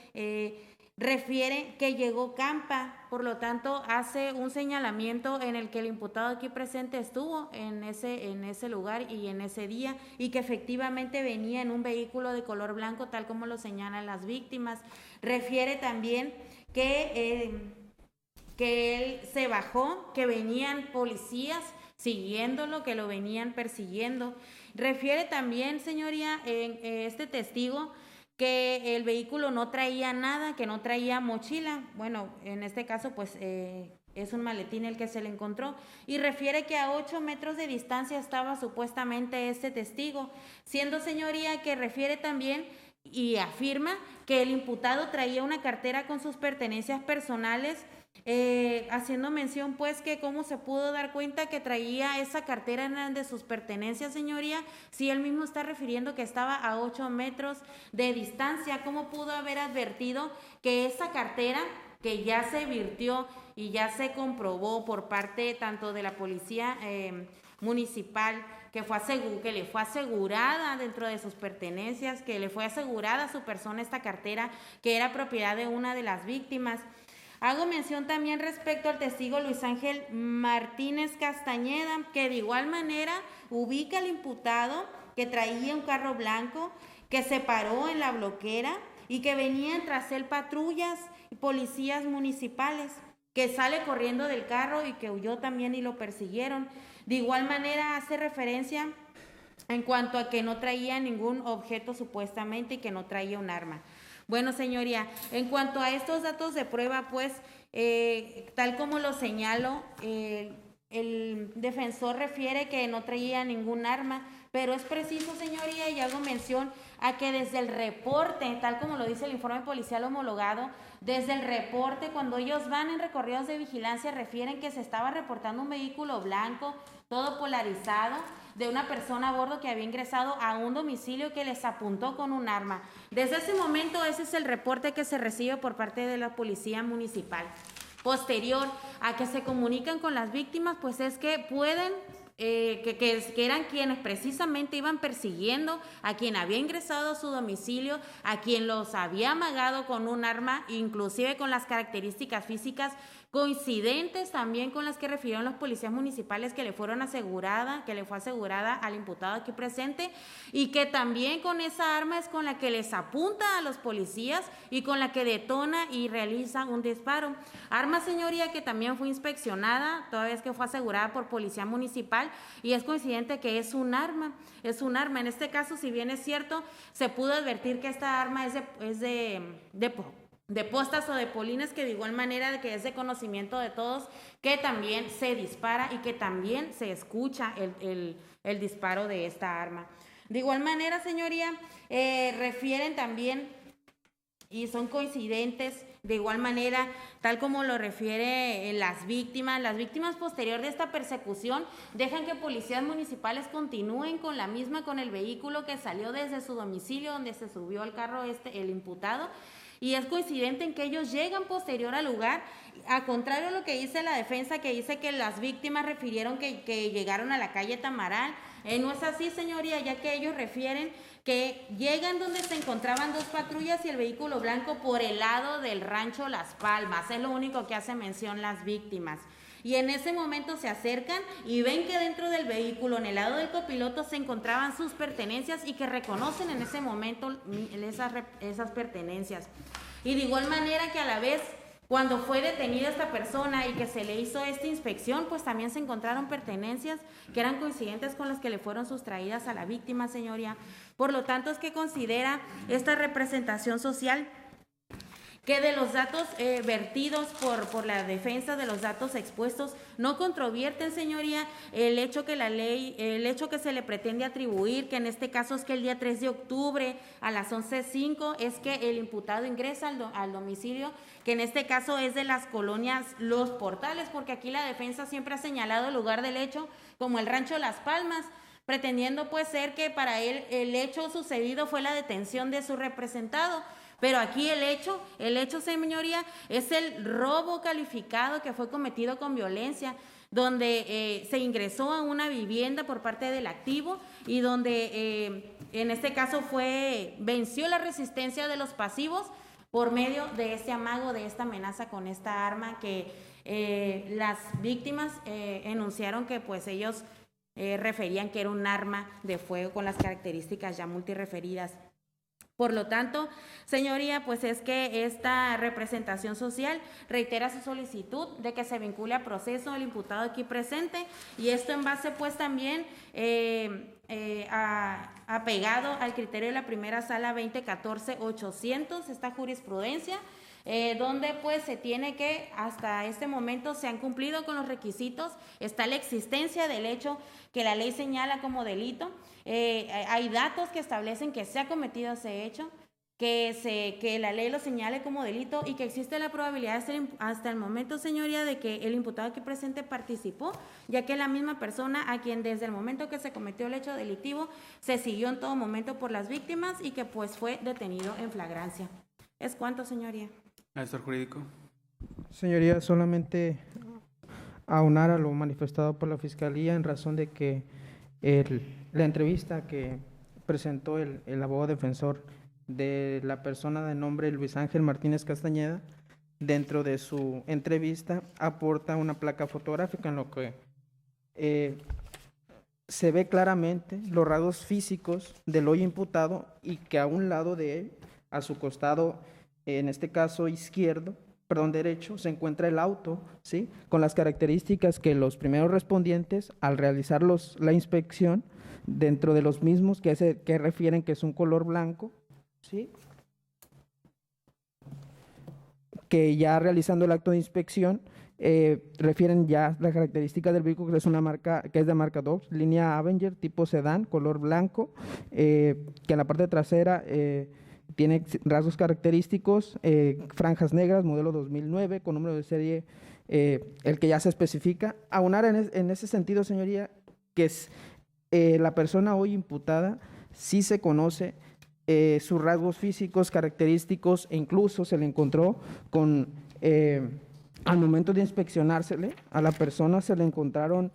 refiere que llegó Campa, por lo tanto hace un señalamiento en el que el imputado aquí presente estuvo en ese lugar y en ese día, y que efectivamente venía en un vehículo de color blanco, tal como lo señalan las víctimas. Refiere también que él se bajó, que venían policías siguiéndolo, que lo venían persiguiendo. Refiere también, señoría, este testigo, que el vehículo no traía nada, que no traía mochila. Bueno, en este caso, pues es un maletín el que se le encontró. Y refiere que a 8 metros de distancia estaba supuestamente este testigo, siendo, señoría, que refiere también y afirma que el imputado traía una cartera con sus pertenencias personales, haciendo mención pues que cómo se pudo dar cuenta que traía esa cartera de sus pertenencias, señoría, si él mismo está refiriendo que estaba a 8 metros de distancia. ¿Cómo pudo haber advertido que esa cartera, que ya se virtió y ya se comprobó por parte tanto de la policía municipal, que le fue asegurada dentro de sus pertenencias, que le fue asegurada a su persona esta cartera, que era propiedad de una de las víctimas? Hago mención también respecto al testigo Luis Ángel Martínez Castañeda, que de igual manera ubica al imputado que traía un carro blanco, que se paró en la bloquera y que venían tras él patrullas y policías municipales, que sale corriendo del carro y que huyó también y lo persiguieron. De igual manera hace referencia en cuanto a que no traía ningún objeto supuestamente y que no traía un arma. Bueno, señoría, en cuanto a estos datos de prueba, pues, tal como lo señalo, el defensor refiere que no traía ningún arma, pero es preciso, señoría, y hago mención a que desde el reporte, tal como lo dice el informe policial homologado, desde el reporte, cuando ellos van en recorridos de vigilancia, refieren que se estaba reportando un vehículo blanco, todo polarizado, de una persona a bordo que había ingresado a un domicilio que les apuntó con un arma. Desde ese momento, ese es el reporte que se recibe por parte de la policía municipal. Posterior a que se comunican con las víctimas, pues es que pueden, que eran quienes precisamente iban persiguiendo a quien había ingresado a su domicilio, a quien los había amagado con un arma, inclusive con las características físicas coincidentes también con las que refirieron los policías municipales, que le fue asegurada al imputado aquí presente, y que también con esa arma es con la que les apunta a los policías y con la que detona y realiza un disparo. Arma, señoría, que también fue inspeccionada, toda vez que fue asegurada por policía municipal, y es coincidente que es un arma. En este caso, si bien es cierto, se pudo advertir que esta arma es de postas o de polines, que de igual manera que es de conocimiento de todos, que también se dispara y que también se escucha el disparo de esta arma. De igual manera, señoría, refieren también y son coincidentes, de igual manera, tal como lo refiere las víctimas posterior de esta persecución dejan que policías municipales continúen con el vehículo que salió desde su domicilio, donde se subió al carro el imputado. Y es coincidente en que ellos llegan posterior al lugar, a contrario a lo que dice la defensa, que dice que las víctimas refirieron que llegaron a la calle Tamaral. No es así, señoría, ya que ellos refieren que llegan donde se encontraban dos patrullas y el vehículo blanco por el lado del rancho Las Palmas. Es lo único que hace mención las víctimas. Y en ese momento se acercan y ven que dentro del vehículo, en el lado del copiloto, se encontraban sus pertenencias y que reconocen en ese momento esas pertenencias. Y de igual manera que a la vez, cuando fue detenida esta persona y que se le hizo esta inspección, pues también se encontraron pertenencias que eran coincidentes con las que le fueron sustraídas a la víctima, señoría. Por lo tanto, es que considera esta representación social que de los datos vertidos por la defensa, de los datos expuestos, no controvierten, señoría, el hecho que se le pretende atribuir, que en este caso es que el día 3 de octubre a las 11:05 es que el imputado ingresa al domicilio, que en este caso es de las colonias Los Portales, porque aquí la defensa siempre ha señalado el lugar del hecho como el rancho Las Palmas, pretendiendo pues ser que para él el hecho sucedido fue la detención de su representado. Pero aquí el hecho, señoría, es el robo calificado que fue cometido con violencia, donde se ingresó a una vivienda por parte del activo y donde en este caso venció la resistencia de los pasivos por medio de este amago, de esta amenaza con esta arma que las víctimas enunciaron que pues ellos referían que era un arma de fuego con las características ya multireferidas. Por lo tanto, señoría, pues es que esta representación social reitera su solicitud de que se vincule a proceso el imputado aquí presente, y esto en base pues también apegado al criterio de la primera sala 2014-800, esta jurisprudencia, donde pues se tiene que, hasta este momento se han cumplido con los requisitos, está la existencia del hecho que la ley señala como delito, hay datos que establecen que se ha cometido ese hecho, que la ley lo señale como delito y que existe la probabilidad hasta el momento, señoría, de que el imputado aquí presente participó, ya que la misma persona a quien desde el momento que se cometió el hecho delictivo se siguió en todo momento por las víctimas y que pues fue detenido en flagrancia. ¿Es cuánto, señoría? Asesor jurídico. Señoría, solamente aunar a lo manifestado por la Fiscalía en razón de que la entrevista que presentó el abogado defensor de la persona de nombre Luis Ángel Martínez Castañeda, dentro de su entrevista aporta una placa fotográfica en lo que se ve claramente los rasgos físicos del hoy imputado y que a un lado de él, a su costado, en este caso derecho, se encuentra el auto, ¿sí? Con las características que los primeros respondientes, al realizar la inspección, dentro de los mismos que refieren que es un color blanco, ¿sí? Que ya realizando el acto de inspección, refieren ya las características del vehículo, que es de marca Dodge, línea Avenger, tipo sedán, color blanco, que en la parte trasera tiene rasgos característicos, franjas negras, modelo 2009, con número de serie, el que ya se especifica. Aunar en ese sentido, señoría, que es la persona hoy imputada, sí se conoce sus rasgos físicos, característicos, e incluso se le encontró al momento de inspeccionársele, a la persona se le encontraron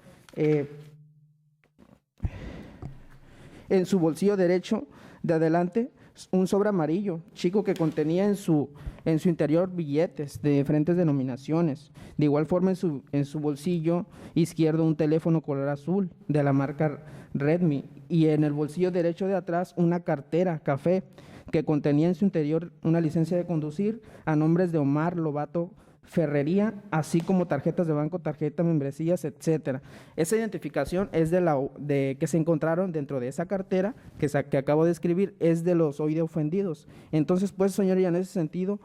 en su bolsillo derecho de adelante un sobre amarillo chico que contenía en su interior billetes de diferentes denominaciones. De igual forma en su bolsillo izquierdo un teléfono color azul de la marca Redmi, y en el bolsillo derecho de atrás una cartera café que contenía en su interior una licencia de conducir a nombres de Omar Lobato Ferrería, así como tarjetas de banco, tarjetas, membresías, etcétera. Esa identificación es de que se encontraron dentro de esa cartera que acabo de escribir, es de los hoy ofendidos. Entonces, pues, señoría, en ese sentido,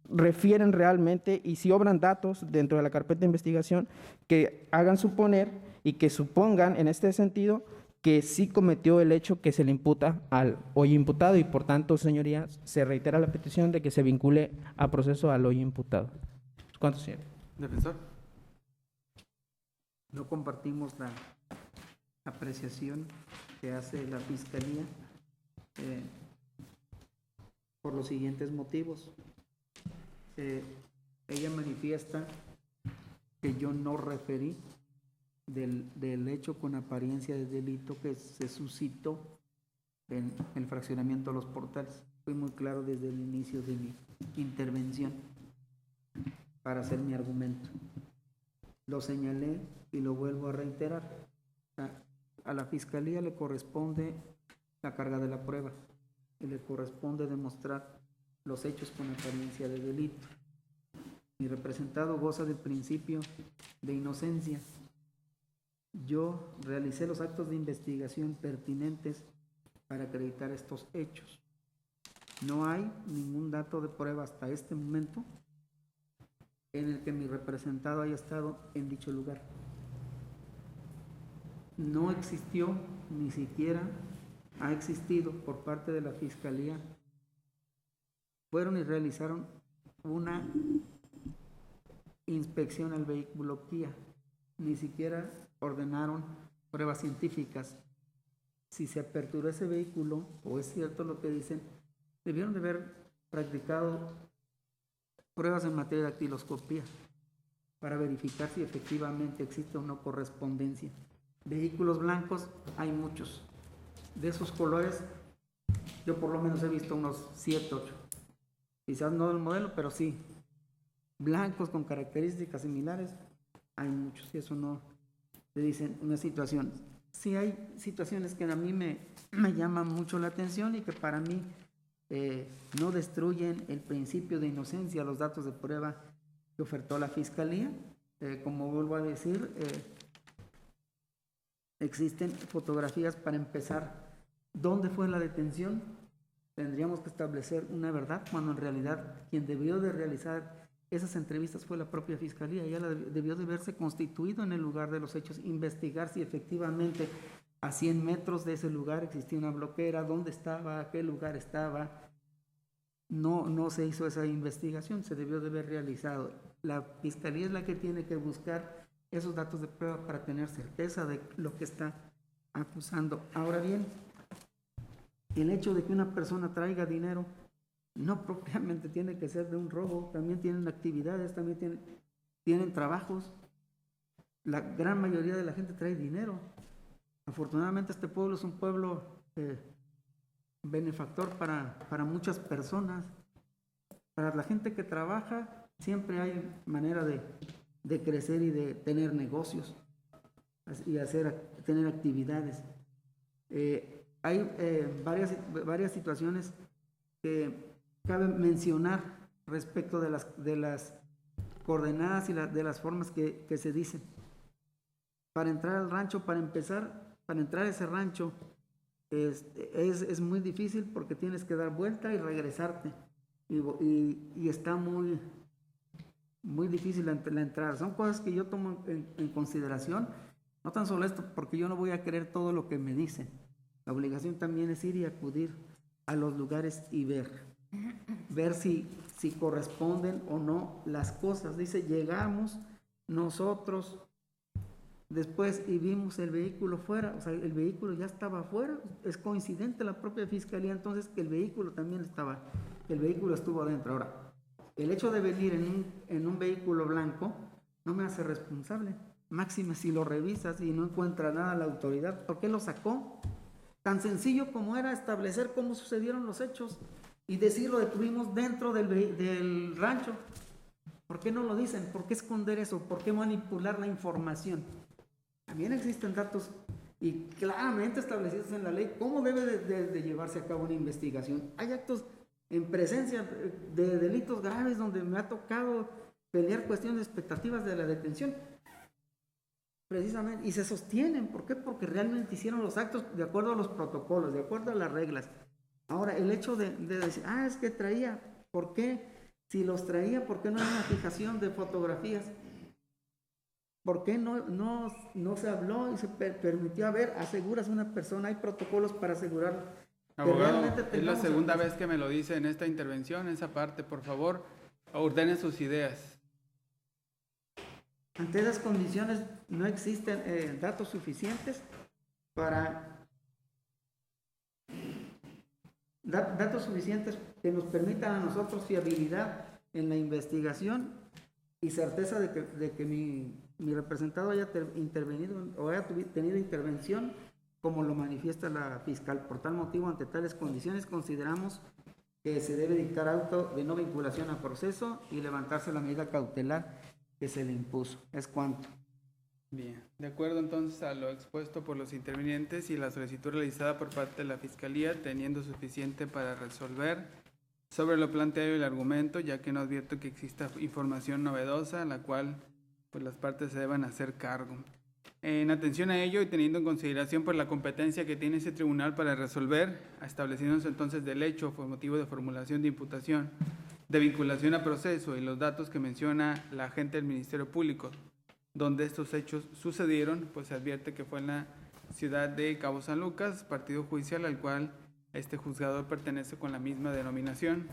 refieren realmente, y si obran datos dentro de la carpeta de investigación que hagan suponer y que supongan en este sentido que sí cometió el hecho que se le imputa al hoy imputado, y por tanto, señorías, se reitera la petición de que se vincule a proceso al hoy imputado. ¿Cuánto, señor? Defensor. No compartimos la apreciación que hace la Fiscalía por los siguientes motivos. Ella manifiesta que yo no referí del hecho con apariencia de delito que se suscitó en el fraccionamiento de Los Portales. Fui muy claro desde el inicio de mi intervención para hacer mi argumento. Lo señalé y lo vuelvo a reiterar. A la Fiscalía le corresponde la carga de la prueba y le corresponde demostrar los hechos con apariencia de delito. Mi representado goza del principio de inocencia. Yo realicé los actos de investigación pertinentes para acreditar estos hechos. No hay ningún dato de prueba hasta este momento en el que mi representado haya estado en dicho lugar. No existió, ni siquiera ha existido por parte de la Fiscalía. Fueron y realizaron una inspección al vehículo Kia. Ni siquiera ordenaron pruebas científicas. Si se aperturó ese vehículo, o es cierto lo que dicen, debieron de haber practicado pruebas en materia de dactiloscopía para verificar si efectivamente existe o no correspondencia. Vehículos blancos hay muchos. De esos colores, yo por lo menos he visto unos 7, 8. Quizás no del modelo, pero sí. Blancos con características similares, hay muchos. Y eso no le dicen una situación. Sí hay situaciones que a mí me llaman mucho la atención y que para mí no destruyen el principio de inocencia, los datos de prueba que ofertó la Fiscalía. Como vuelvo a decir, existen fotografías para empezar. ¿Dónde fue la detención? Tendríamos que establecer una verdad, cuando en realidad quien debió de realizar esas entrevistas fue la propia Fiscalía. Ella debió de haberse constituido en el lugar de los hechos, investigar si efectivamente a 100 metros de ese lugar existía una bloquera, dónde estaba, qué lugar estaba. No se hizo esa investigación, se debió de haber realizado. La Fiscalía es la que tiene que buscar esos datos de prueba para tener certeza de lo que está acusando. Ahora bien, el hecho de que una persona traiga dinero no propiamente tiene que ser de un robo, también tienen actividades, también tienen trabajos. La gran mayoría de la gente trae dinero. Afortunadamente este pueblo es un pueblo benefactor para muchas personas. Para la gente que trabaja siempre hay manera de crecer y de tener negocios y tener actividades. Hay varias situaciones que cabe mencionar respecto de las coordenadas y de las formas que se dicen. Para entrar al rancho, para entrar a ese rancho es muy difícil porque tienes que dar vuelta y regresarte y está muy difícil la entrada. Son cosas que yo tomo en consideración, no tan solo esto, porque yo no voy a creer todo lo que me dicen. La obligación también es ir y acudir a los lugares y ver si corresponden o no las cosas. Dice, llegamos nosotros después y vimos el vehículo fuera, o sea, el vehículo ya estaba afuera. Es coincidente la propia Fiscalía entonces que el vehículo estuvo adentro. Ahora, el hecho de venir en un vehículo blanco no me hace responsable. Máxime si lo revisas y no encuentra nada la autoridad, ¿por qué lo sacó? Tan sencillo como era establecer cómo sucedieron los hechos y decir lo detuvimos dentro del rancho. ¿Por qué no lo dicen? ¿Por qué esconder eso? ¿Por qué manipular la información? También existen datos y claramente establecidos en la ley cómo debe de llevarse a cabo una investigación. Hay actos en presencia de delitos graves donde me ha tocado pelear cuestiones de expectativas de la detención. Precisamente, y se sostienen. ¿Por qué? Porque realmente hicieron los actos de acuerdo a los protocolos, de acuerdo a las reglas. Ahora, el hecho de decir, es que traía, ¿por qué? Si los traía, ¿por qué no hay una fijación de fotografías? ¿Por qué no se habló y se permitió? A ver, aseguras a una persona, hay protocolos para asegurar. Abogado, es la segunda vez que me lo dice en esta intervención, esa parte, por favor, ordene sus ideas. Ante esas condiciones no existen datos suficientes que nos permitan a nosotros fiabilidad en la investigación y certeza de que mi representado haya intervenido o haya tenido intervención como lo manifiesta la fiscal. Por tal motivo, ante tales condiciones, consideramos que se debe dictar auto de no vinculación a proceso y levantarse la medida cautelar que se le impuso. Es cuanto. Bien, de acuerdo entonces a lo expuesto por los intervinientes y la solicitud realizada por parte de la Fiscalía, teniendo suficiente para resolver sobre lo planteado y el argumento, ya que no advierto que exista información novedosa, la cual pues las partes se deban hacer cargo. En atención a ello y teniendo en consideración por la competencia que tiene ese tribunal para resolver, estableciéndose entonces del hecho por motivo de formulación de imputación, de vinculación a proceso y los datos que menciona la agente del Ministerio Público, donde estos hechos sucedieron, pues se advierte que fue en la ciudad de Cabo San Lucas, partido judicial al cual este juzgador pertenece con la misma denominación.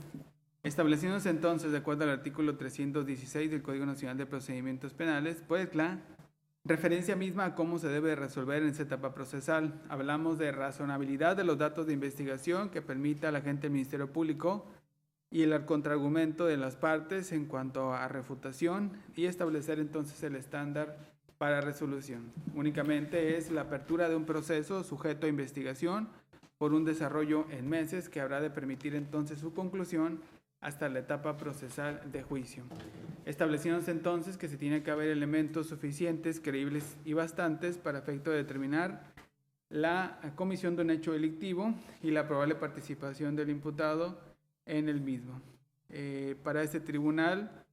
Estableciéndose entonces, de acuerdo al artículo 316 del Código Nacional de Procedimientos Penales, pues la referencia misma a cómo se debe resolver en esa etapa procesal. Hablamos de razonabilidad de los datos de investigación que permita a la agente del Ministerio Público y el contraargumento de las partes en cuanto a refutación y establecer entonces el estándar para resolución. Únicamente es la apertura de un proceso sujeto a investigación por un desarrollo en meses que habrá de permitir entonces su conclusión hasta la etapa procesal de juicio. Estableciéndose entonces que se tiene que haber elementos suficientes, creíbles y bastantes para efecto de determinar la comisión de un hecho delictivo y la probable participación del imputado en el mismo. Para este tribunal,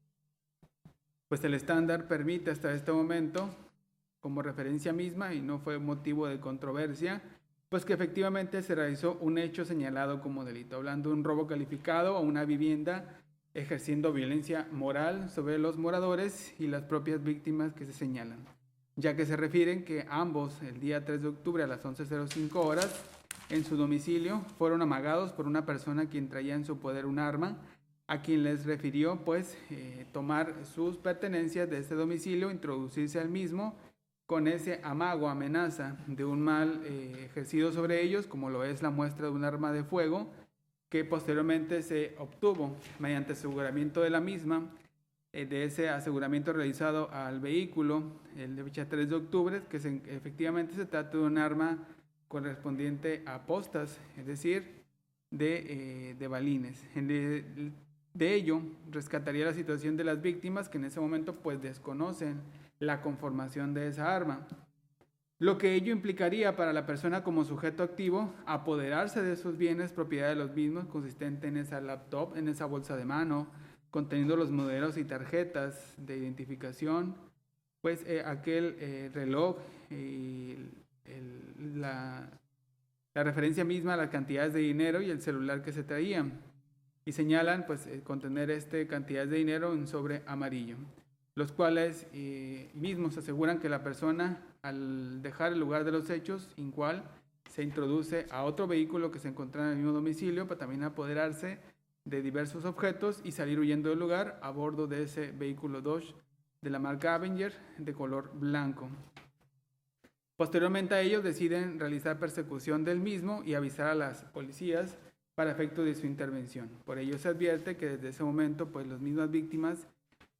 pues el estándar permite hasta este momento, como referencia misma y no fue motivo de controversia, pues que efectivamente se realizó un hecho señalado como delito, hablando de un robo calificado a una vivienda, ejerciendo violencia moral sobre los moradores y las propias víctimas que se señalan. ya que se refieren que ambos el día 3 de octubre a las 11:05 horas en su domicilio fueron amagados por una persona quien traía en su poder un arma, a quien les refirió pues tomar sus pertenencias de este domicilio, introducirse al mismo con ese amago, amenaza de un mal ejercido sobre ellos, como lo es la muestra de un arma de fuego, que posteriormente se obtuvo mediante aseguramiento de la misma, de ese aseguramiento realizado al vehículo, el de fecha 3 de octubre, que efectivamente se trata de un arma correspondiente a postas, es decir, de balines. De ello, rescataría la situación de las víctimas que en ese momento pues desconocen la conformación de esa arma. Lo que ello implicaría para la persona como sujeto activo apoderarse de esos bienes propiedad de los mismos, consistente en esa laptop, en esa bolsa de mano, conteniendo los modelos y tarjetas de identificación, pues aquel reloj y la referencia misma a las cantidades de dinero y el celular que se traían. Y señalan pues contener cantidades de dinero en sobre amarillo, los cuales mismos aseguran que la persona al dejar el lugar de los hechos, igual se introduce a otro vehículo que se encontraba en el mismo domicilio para también apoderarse de diversos objetos y salir huyendo del lugar a bordo de ese vehículo Dodge de la marca Avenger de color blanco. Posteriormente a ellos deciden realizar persecución del mismo y avisar a las policías para efecto de su intervención. Por ello se advierte que desde ese momento pues las mismas víctimas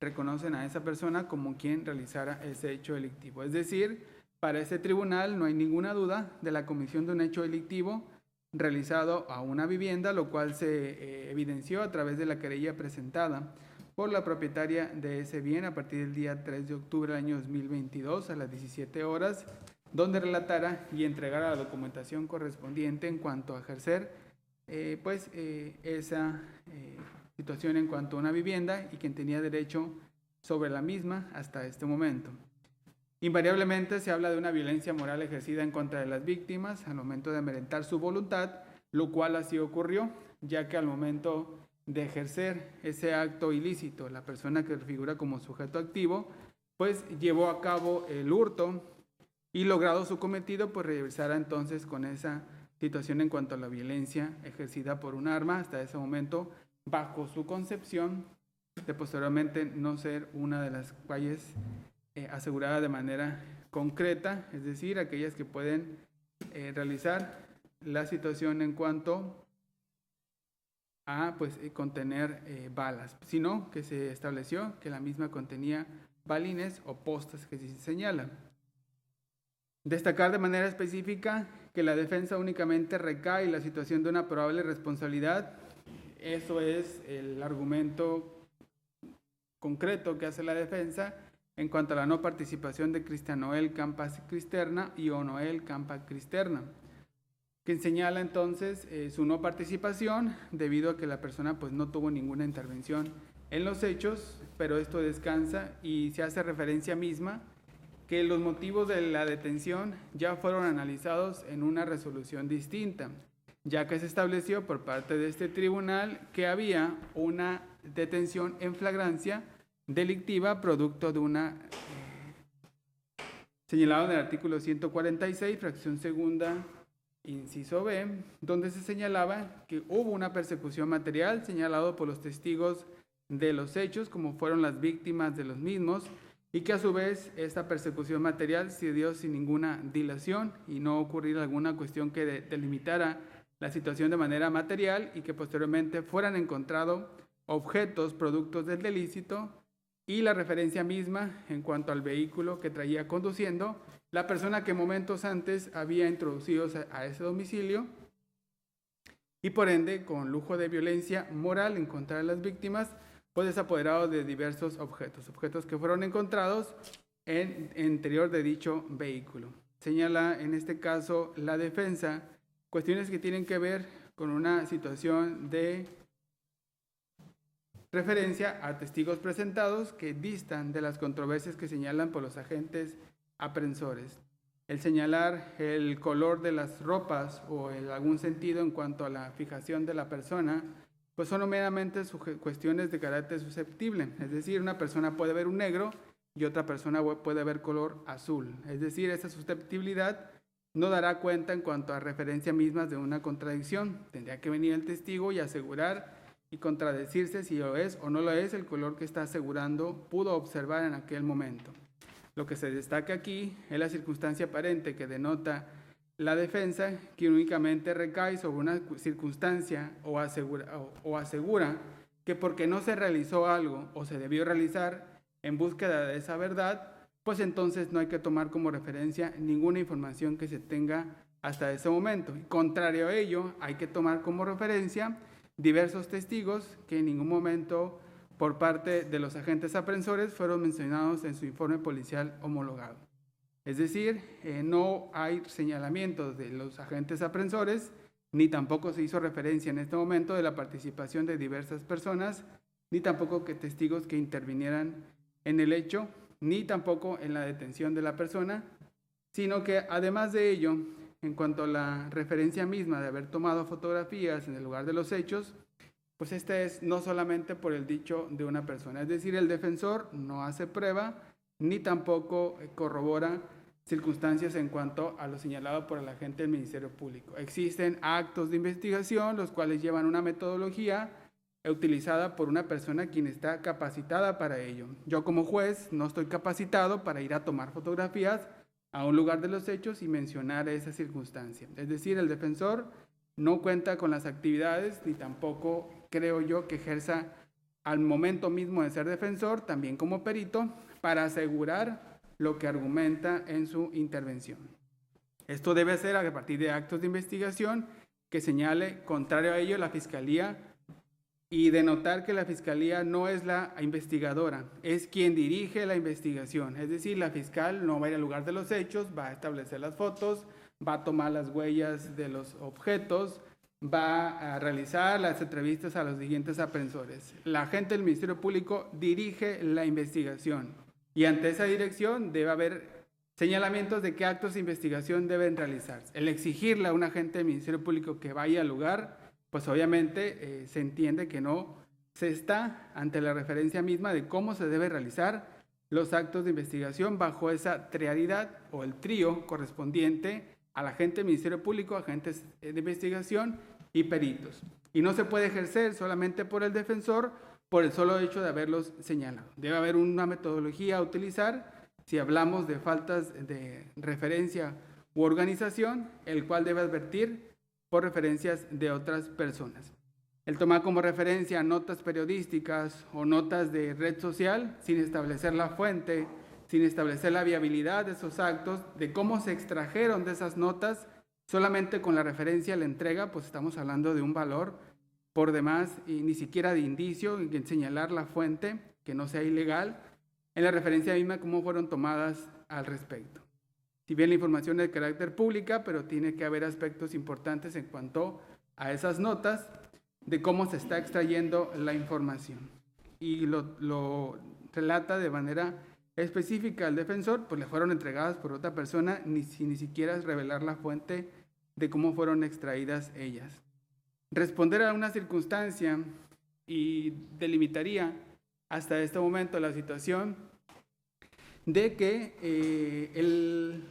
reconocen a esa persona como quien realizara ese hecho delictivo. Es decir, para este tribunal no hay ninguna duda de la comisión de un hecho delictivo realizado a una vivienda, lo cual se evidenció a través de la querella presentada por la propietaria de ese bien a partir del día 3 de octubre del año 2022 a las 17 horas, donde relatara y entregara la documentación correspondiente en cuanto a ejercer esa situación en cuanto a una vivienda y quien tenía derecho sobre la misma hasta este momento. Invariablemente se habla de una violencia moral ejercida en contra de las víctimas al momento de amedrentar su voluntad, lo cual así ocurrió, ya que al momento de ejercer ese acto ilícito, la persona que figura como sujeto activo, pues llevó a cabo el hurto y logrado su cometido, pues regresara entonces con esa situación en cuanto a la violencia ejercida por un arma hasta ese momento, bajo su concepción de posteriormente no ser una de las calles asegurada de manera concreta, es decir, aquellas que pueden realizar la situación en cuanto a contener balas, sino que se estableció que la misma contenía balines o postas que se señalan. Destacar de manera específica que la defensa únicamente recae en la situación de una probable responsabilidad. Eso es el argumento concreto que hace la defensa en cuanto a la no participación de Cristian Noel Campa Cristerna y Onoel Campa Cristerna, quien señala entonces su no participación debido a que la persona pues no tuvo ninguna intervención en los hechos, pero esto descansa y se hace referencia misma que los motivos de la detención ya fueron analizados en una resolución distinta, ya que se estableció por parte de este tribunal que había una detención en flagrancia delictiva producto de una señalado en el artículo 146, fracción segunda, inciso B, donde se señalaba que hubo una persecución material señalado por los testigos de los hechos, como fueron las víctimas de los mismos, y que a su vez esta persecución material se dio sin ninguna dilación y no ocurrir alguna cuestión que delimitara la situación de manera material y que posteriormente fueran encontrados objetos productos del delito y la referencia misma en cuanto al vehículo que traía conduciendo la persona que momentos antes había introducido a ese domicilio y por ende con lujo de violencia moral en contra de las víctimas pues desapoderado de diversos objetos que fueron encontrados en el interior de dicho vehículo. Señala en este caso la defensa cuestiones que tienen que ver con una situación de referencia a testigos presentados que distan de las controversias que señalan por los agentes aprensores. El señalar el color de las ropas o en algún sentido en cuanto a la fijación de la persona, pues son meramente cuestiones de carácter susceptible. Es decir, una persona puede ver un negro y otra persona puede ver color azul. Es decir, esa susceptibilidad no dará cuenta en cuanto a referencia mismas de una contradicción. Tendría que venir el testigo y asegurar y contradecirse si lo es o no lo es el color que está asegurando pudo observar en aquel momento. Lo que se destaca aquí es la circunstancia aparente que denota la defensa, que únicamente recae sobre una circunstancia o asegura que porque no se realizó algo o se debió realizar en búsqueda de esa verdad, pues entonces no hay que tomar como referencia ninguna información que se tenga hasta ese momento. Contrario a ello, hay que tomar como referencia diversos testigos que en ningún momento por parte de los agentes aprensores fueron mencionados en su informe policial homologado. Es decir, no hay señalamientos de los agentes aprensores, ni tampoco se hizo referencia en este momento de la participación de diversas personas, ni tampoco que testigos que intervinieran en el hecho, ni tampoco en la detención de la persona, sino que además de ello, en cuanto a la referencia misma de haber tomado fotografías en el lugar de los hechos, pues esta es no solamente por el dicho de una persona, es decir, el defensor no hace prueba, ni tampoco corrobora circunstancias en cuanto a lo señalado por el agente del Ministerio Público. Existen actos de investigación, los cuales llevan una metodología utilizada por una persona quien está capacitada para ello. Yo como juez no estoy capacitado para ir a tomar fotografías a un lugar de los hechos y mencionar esa circunstancia. Es decir, el defensor no cuenta con las actividades ni tampoco creo yo que ejerza al momento mismo de ser defensor, también como perito, para asegurar lo que argumenta en su intervención. Esto debe hacer a partir de actos de investigación que señale, contrario a ello, la Fiscalía y denotar que la Fiscalía no es la investigadora, es quien dirige la investigación. Es decir, la fiscal no va a ir al lugar de los hechos, va a establecer las fotos, va a tomar las huellas de los objetos, va a realizar las entrevistas a los siguientes aprensores. La agente del Ministerio Público dirige la investigación y ante esa dirección debe haber señalamientos de qué actos de investigación deben realizarse. El exigirle a un agente del Ministerio Público que vaya al lugar, pues obviamente se entiende que no se está ante la referencia misma de cómo se debe realizar los actos de investigación bajo esa triadidad o el trío correspondiente al agente del Ministerio Público, agentes de investigación y peritos. Y no se puede ejercer solamente por el defensor por el solo hecho de haberlos señalado. Debe haber una metodología a utilizar si hablamos de faltas de referencia u organización, el cual debe advertir por referencias de otras personas. El tomar como referencia notas periodísticas o notas de red social sin establecer la fuente, sin establecer la viabilidad de esos actos, de cómo se extrajeron de esas notas, solamente con la referencia a la entrega, pues estamos hablando de un valor por demás y ni siquiera de indicio en señalar la fuente, que no sea ilegal, en la referencia misma cómo fueron tomadas al respecto. Si bien la información es de carácter pública, pero tiene que haber aspectos importantes en cuanto a esas notas de cómo se está extrayendo la información. Y lo relata de manera específica al defensor, pues le fueron entregadas por otra persona, ni siquiera revelar la fuente de cómo fueron extraídas ellas. Responder a una circunstancia y delimitaría hasta este momento la situación de que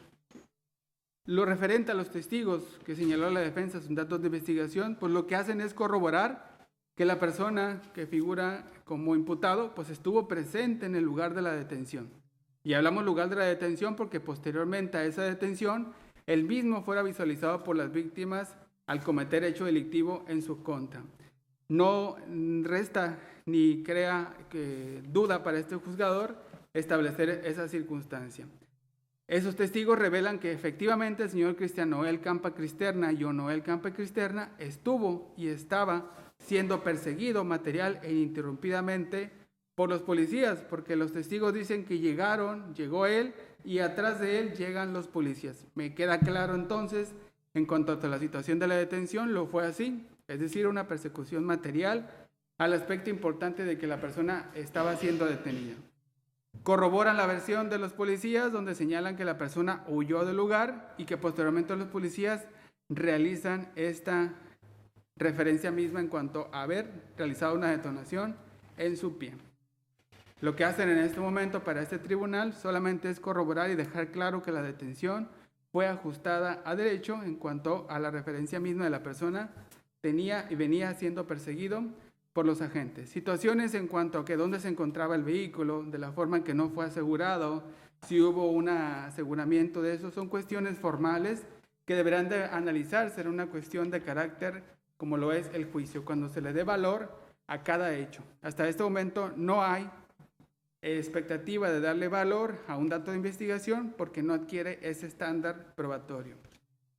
lo referente a los testigos que señaló la defensa, sus datos de investigación, pues lo que hacen es corroborar que la persona que figura como imputado, pues estuvo presente en el lugar de la detención. Y hablamos lugar de la detención porque posteriormente a esa detención, el mismo fuera visualizado por las víctimas al cometer hecho delictivo en su contra. No resta ni crea duda para este juzgador establecer esa circunstancia. Esos testigos revelan que efectivamente el señor Cristian Noel Campa Cristerna y Noel Campa Cristerna estuvo y estaba siendo perseguido material e ininterrumpidamente por los policías, porque los testigos dicen que llegó él y atrás de él llegan los policías. Me queda claro entonces, en cuanto a la situación de la detención, lo fue así, es decir, una persecución material al aspecto importante de que la persona estaba siendo detenida. Corroboran la versión de los policías donde señalan que la persona huyó del lugar y que posteriormente los policías realizan esta referencia misma en cuanto a haber realizado una detonación en su pie. Lo que hacen en este momento para este tribunal solamente es corroborar y dejar claro que la detención fue ajustada a derecho en cuanto a la referencia misma de la persona tenía y venía siendo perseguido por los agentes. Situaciones en cuanto a que dónde se encontraba el vehículo, de la forma en que no fue asegurado, si hubo un aseguramiento de eso, son cuestiones formales que deberán de analizarse en una cuestión de carácter como lo es el juicio, cuando se le dé valor a cada hecho. Hasta este momento no hay expectativa de darle valor a un dato de investigación porque no adquiere ese estándar probatorio.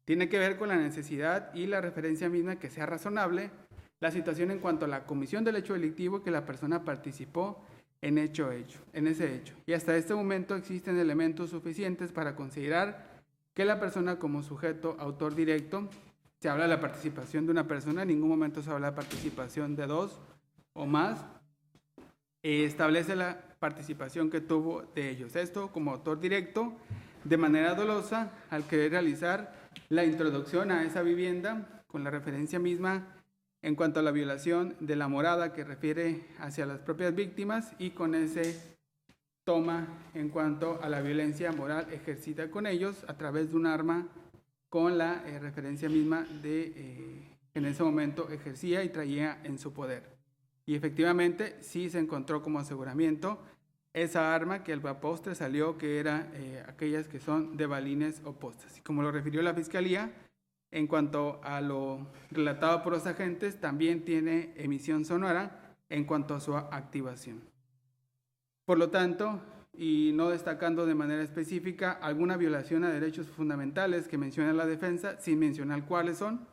Tiene que ver con la necesidad y la referencia misma que sea razonable la situación en cuanto a la comisión del hecho delictivo que la persona participó en ese hecho. Y hasta este momento existen elementos suficientes para considerar que la persona como sujeto autor directo, se habla de la participación de una persona, en ningún momento se habla de participación de dos o más, establece la participación que tuvo de ellos. Esto como autor directo, de manera dolosa, al querer realizar la introducción a esa vivienda con la referencia misma en cuanto a la violación de la morada que refiere hacia las propias víctimas y con ese toma en cuanto a la violencia moral ejercida con ellos a través de un arma con la referencia misma de en ese momento ejercía y traía en su poder. Y efectivamente sí se encontró como aseguramiento esa arma que al postre salió que era aquellas que son de balines o postas. Y como lo refirió la Fiscalía, en cuanto a lo relatado por los agentes, también tiene emisión sonora en cuanto a su activación. Por lo tanto, y no destacando de manera específica alguna violación a derechos fundamentales que menciona la defensa, sin mencionar cuáles son,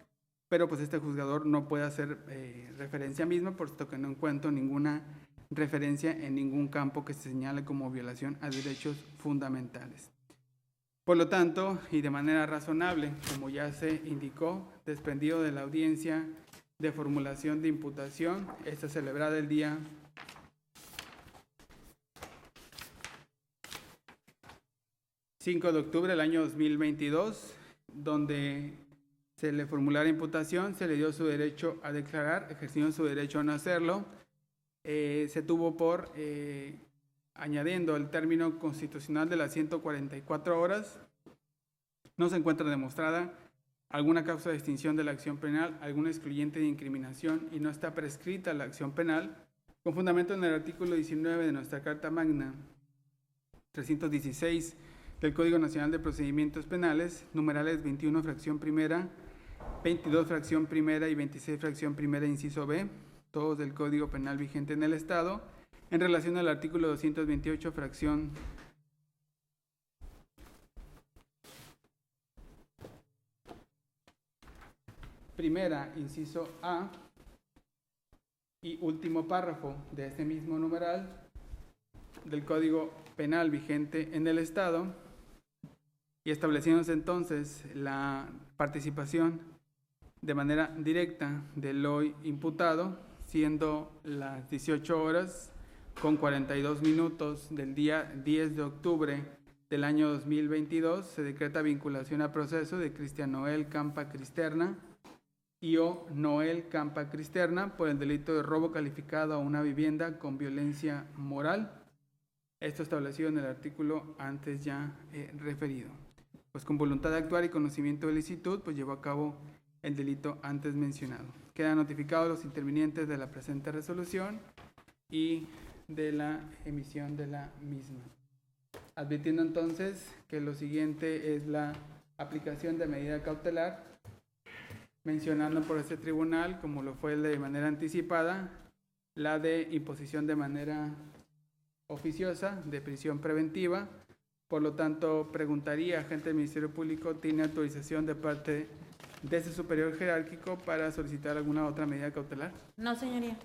pero pues este juzgador no puede hacer referencia misma, puesto que no encuentro ninguna referencia en ningún campo que se señale como violación a derechos fundamentales. Por lo tanto, y de manera razonable, como ya se indicó, desprendido de la audiencia de formulación de imputación, esta celebrada el día 5 de octubre del año 2022, donde se le formulara imputación, se le dio su derecho a declarar, ejerciendo su derecho a no hacerlo, se tuvo por añadiendo el término constitucional de las 144 horas, no se encuentra demostrada alguna causa de extinción de la acción penal, algún excluyente de incriminación y no está prescrita la acción penal, con fundamento en el artículo 19 de nuestra Carta Magna 316 del Código Nacional de Procedimientos Penales, numerales 21 fracción primera, 22 fracción primera y 26 fracción primera inciso B, todos del Código Penal vigente en el Estado, en relación al artículo 228, fracción primera, inciso A, y último párrafo de este mismo numeral del Código Penal vigente en el Estado, y estableciéndose entonces la participación de manera directa del hoy imputado, siendo las 18 horas con 42 minutos del día 10 de octubre del año 2022, se decreta vinculación a proceso de Cristian Noel Campa Cristerna y o Noel Campa Cristerna por el delito de robo calificado a una vivienda con violencia moral. Esto establecido en el artículo antes ya referido. Pues con voluntad de actuar y conocimiento de licitud, pues llevó a cabo el delito antes mencionado. Quedan notificados los intervinientes de la presente resolución y de la emisión de la misma. Advirtiendo entonces que lo siguiente es la aplicación de medida cautelar, mencionando por este tribunal, como lo fue el de manera anticipada, la de imposición de manera oficiosa de prisión preventiva. Por lo tanto, preguntaría, agente del Ministerio Público, ¿tiene autorización de parte de ese superior jerárquico para solicitar alguna otra medida cautelar? No, señoría.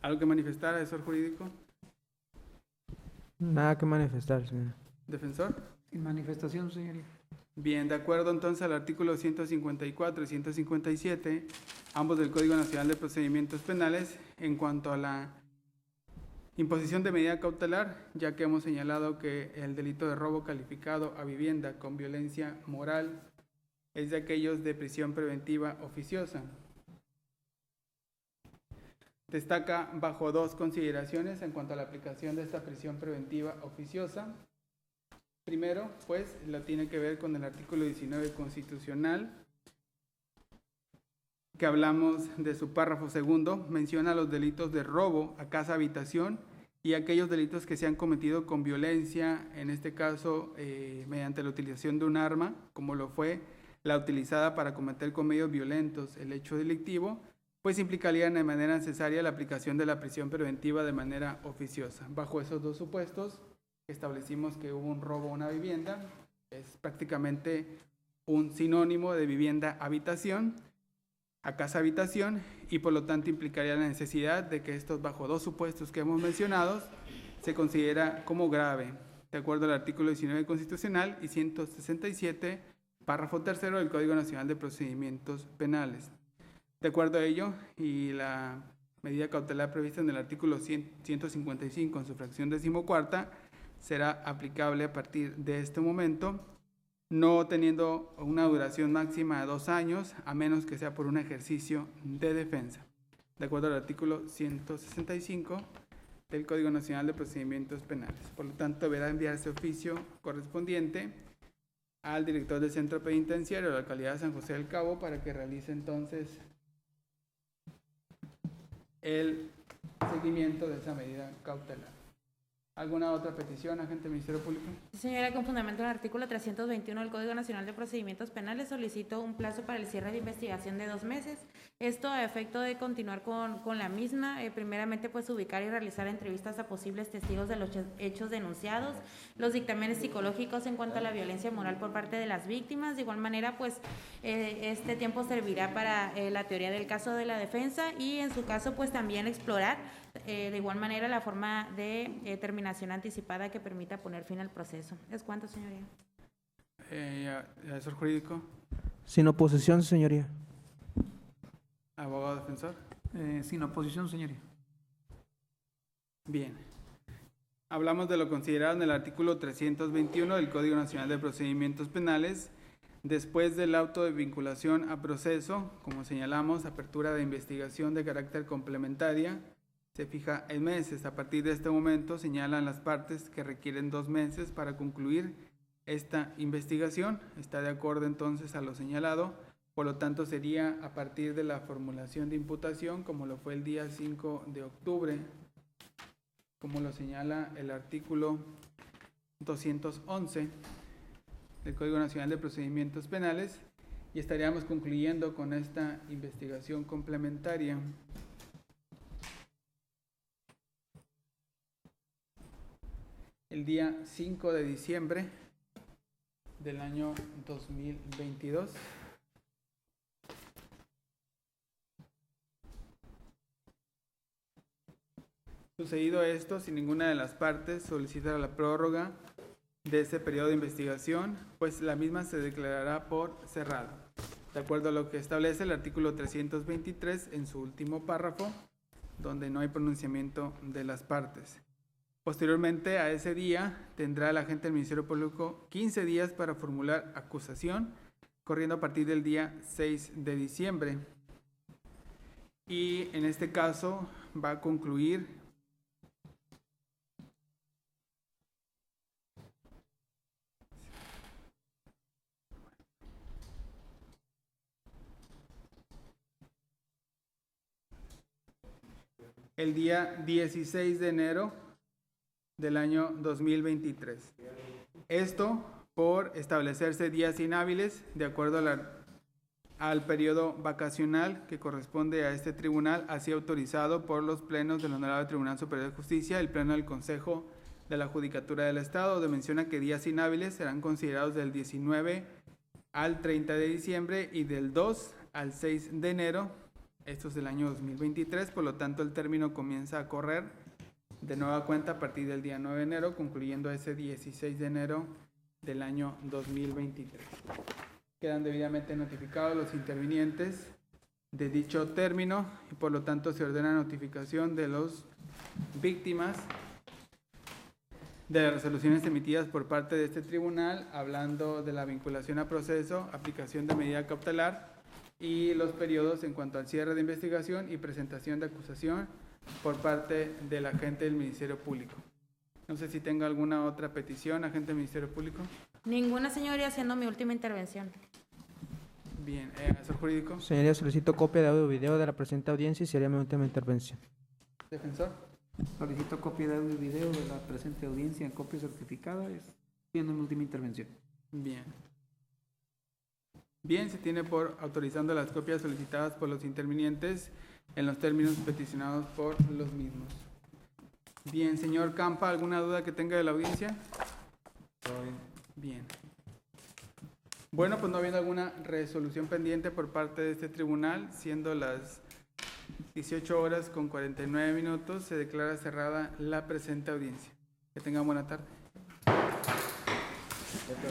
¿Algo que manifestar, asesor jurídico? Nada que manifestar, señor. ¿Defensor? Sin manifestación, señoría. Bien, de acuerdo entonces al artículo 154 y 157, ambos del Código Nacional de Procedimientos Penales, en cuanto a la imposición de medida cautelar, ya que hemos señalado que el delito de robo calificado a vivienda con violencia moral es de aquellos de prisión preventiva oficiosa. Destaca bajo dos consideraciones en cuanto a la aplicación de esta prisión preventiva oficiosa. Primero, pues, lo tiene que ver con el artículo 19 constitucional, que hablamos de su párrafo segundo, menciona los delitos de robo a casa habitación y aquellos delitos que se han cometido con violencia, en este caso mediante la utilización de un arma, como lo fue la utilizada para cometer con medios violentos el hecho delictivo, pues implicarían de manera necesaria la aplicación de la prisión preventiva de manera oficiosa. Bajo esos dos supuestos, establecimos que hubo un robo a una vivienda, es prácticamente un sinónimo de vivienda-habitación, a casa-habitación, y por lo tanto implicaría la necesidad de que estos, bajo dos supuestos que hemos mencionado, se considera como grave, de acuerdo al artículo 19 constitucional y 167, párrafo tercero del Código Nacional de Procedimientos Penales. De acuerdo a ello, y la medida cautelar prevista en el artículo 155 en su fracción 14ª, será aplicable a partir de este momento, no teniendo una duración máxima de 2 años, a menos que sea por un ejercicio de defensa, de acuerdo al artículo 165 del Código Nacional de Procedimientos Penales. Por lo tanto, deberá enviarse oficio correspondiente al director del centro penitenciario de la localidad de San José del Cabo para que realice entonces el seguimiento de esa medida cautelar. ¿Alguna otra petición, agente del Ministerio Público? Sí, señora, con fundamento en el artículo 321 del Código Nacional de Procedimientos Penales, solicito un plazo para el cierre de investigación de 2 meses. Esto a efecto de continuar con la misma. Primeramente, pues ubicar y realizar entrevistas a posibles testigos de los hechos denunciados, los dictámenes psicológicos en cuanto a la violencia moral por parte de las víctimas. De igual manera, pues este tiempo servirá para la teoría del caso de la defensa y en su caso, pues también explorar de igual manera la forma de terminación anticipada que permita poner fin al proceso. ¿Es cuánto, señoría? Asesor jurídico, Sin oposición, señoría. abogado defensor. Sin oposición, señoría. Bien. Hablamos de lo considerado en el artículo 321 del Código Nacional de Procedimientos Penales. Después del auto de vinculación a proceso, como señalamos, apertura de investigación de carácter complementaria, se fija en meses. A partir de este momento señalan las partes que requieren 2 meses para concluir esta investigación. Está de acuerdo entonces a lo señalado. Por lo tanto, sería a partir de la formulación de imputación, como lo fue el día 5 de octubre, como lo señala el artículo 211 del Código Nacional de Procedimientos Penales, y estaríamos concluyendo con esta investigación complementaria. El día 5 de diciembre del año 2022. Sucedido esto, si ninguna de las partes solicita la prórroga de ese periodo de investigación, pues la misma se declarará por cerrada, de acuerdo a lo que establece el artículo 323 en su último párrafo, donde no hay pronunciamiento de las partes. Posteriormente a ese día, tendrá el agente del Ministerio Público 15 días para formular acusación, corriendo a partir del día 6 de diciembre. Y en este caso va a concluir el día 16 de enero del año 2023. Esto por establecerse días inhábiles de acuerdo al periodo vacacional que corresponde a este tribunal, así autorizado por los plenos del Honorable Tribunal Superior de Justicia, el pleno del Consejo de la Judicatura del Estado, donde menciona que días inhábiles serán considerados del 19 al 30 de diciembre y del 2 al 6 de enero, esto es del año 2023, por lo tanto el término comienza a correr de nueva cuenta a partir del día 9 de enero, concluyendo ese 16 de enero del año 2023. Quedan debidamente notificados los intervinientes de dicho término y por lo tanto se ordena notificación de las víctimas de las resoluciones emitidas por parte de este tribunal, hablando de la vinculación a proceso, aplicación de medida cautelar y los periodos en cuanto al cierre de investigación y presentación de acusación por parte del agente del Ministerio Público. No sé si tenga alguna otra petición, agente del Ministerio Público. Ninguna, señoría, siendo mi última intervención. Bien, asesor jurídico, Señoría, solicito copia de audio y video de la presente audiencia y sería mi última intervención. defensor. Solicito copia de audio y video de la presente audiencia en copia certificada, siendo mi última intervención. Bien. Bien, se tiene por autorizando las copias solicitadas por los intervinientes en los términos peticionados por los mismos. Bien, señor Campa, ¿alguna duda que tenga de la audiencia? Bien. Bueno, pues no habiendo alguna resolución pendiente por parte de este tribunal, siendo las 18 horas con 49 minutos, se declara cerrada la presente audiencia. Que tengan buena tarde.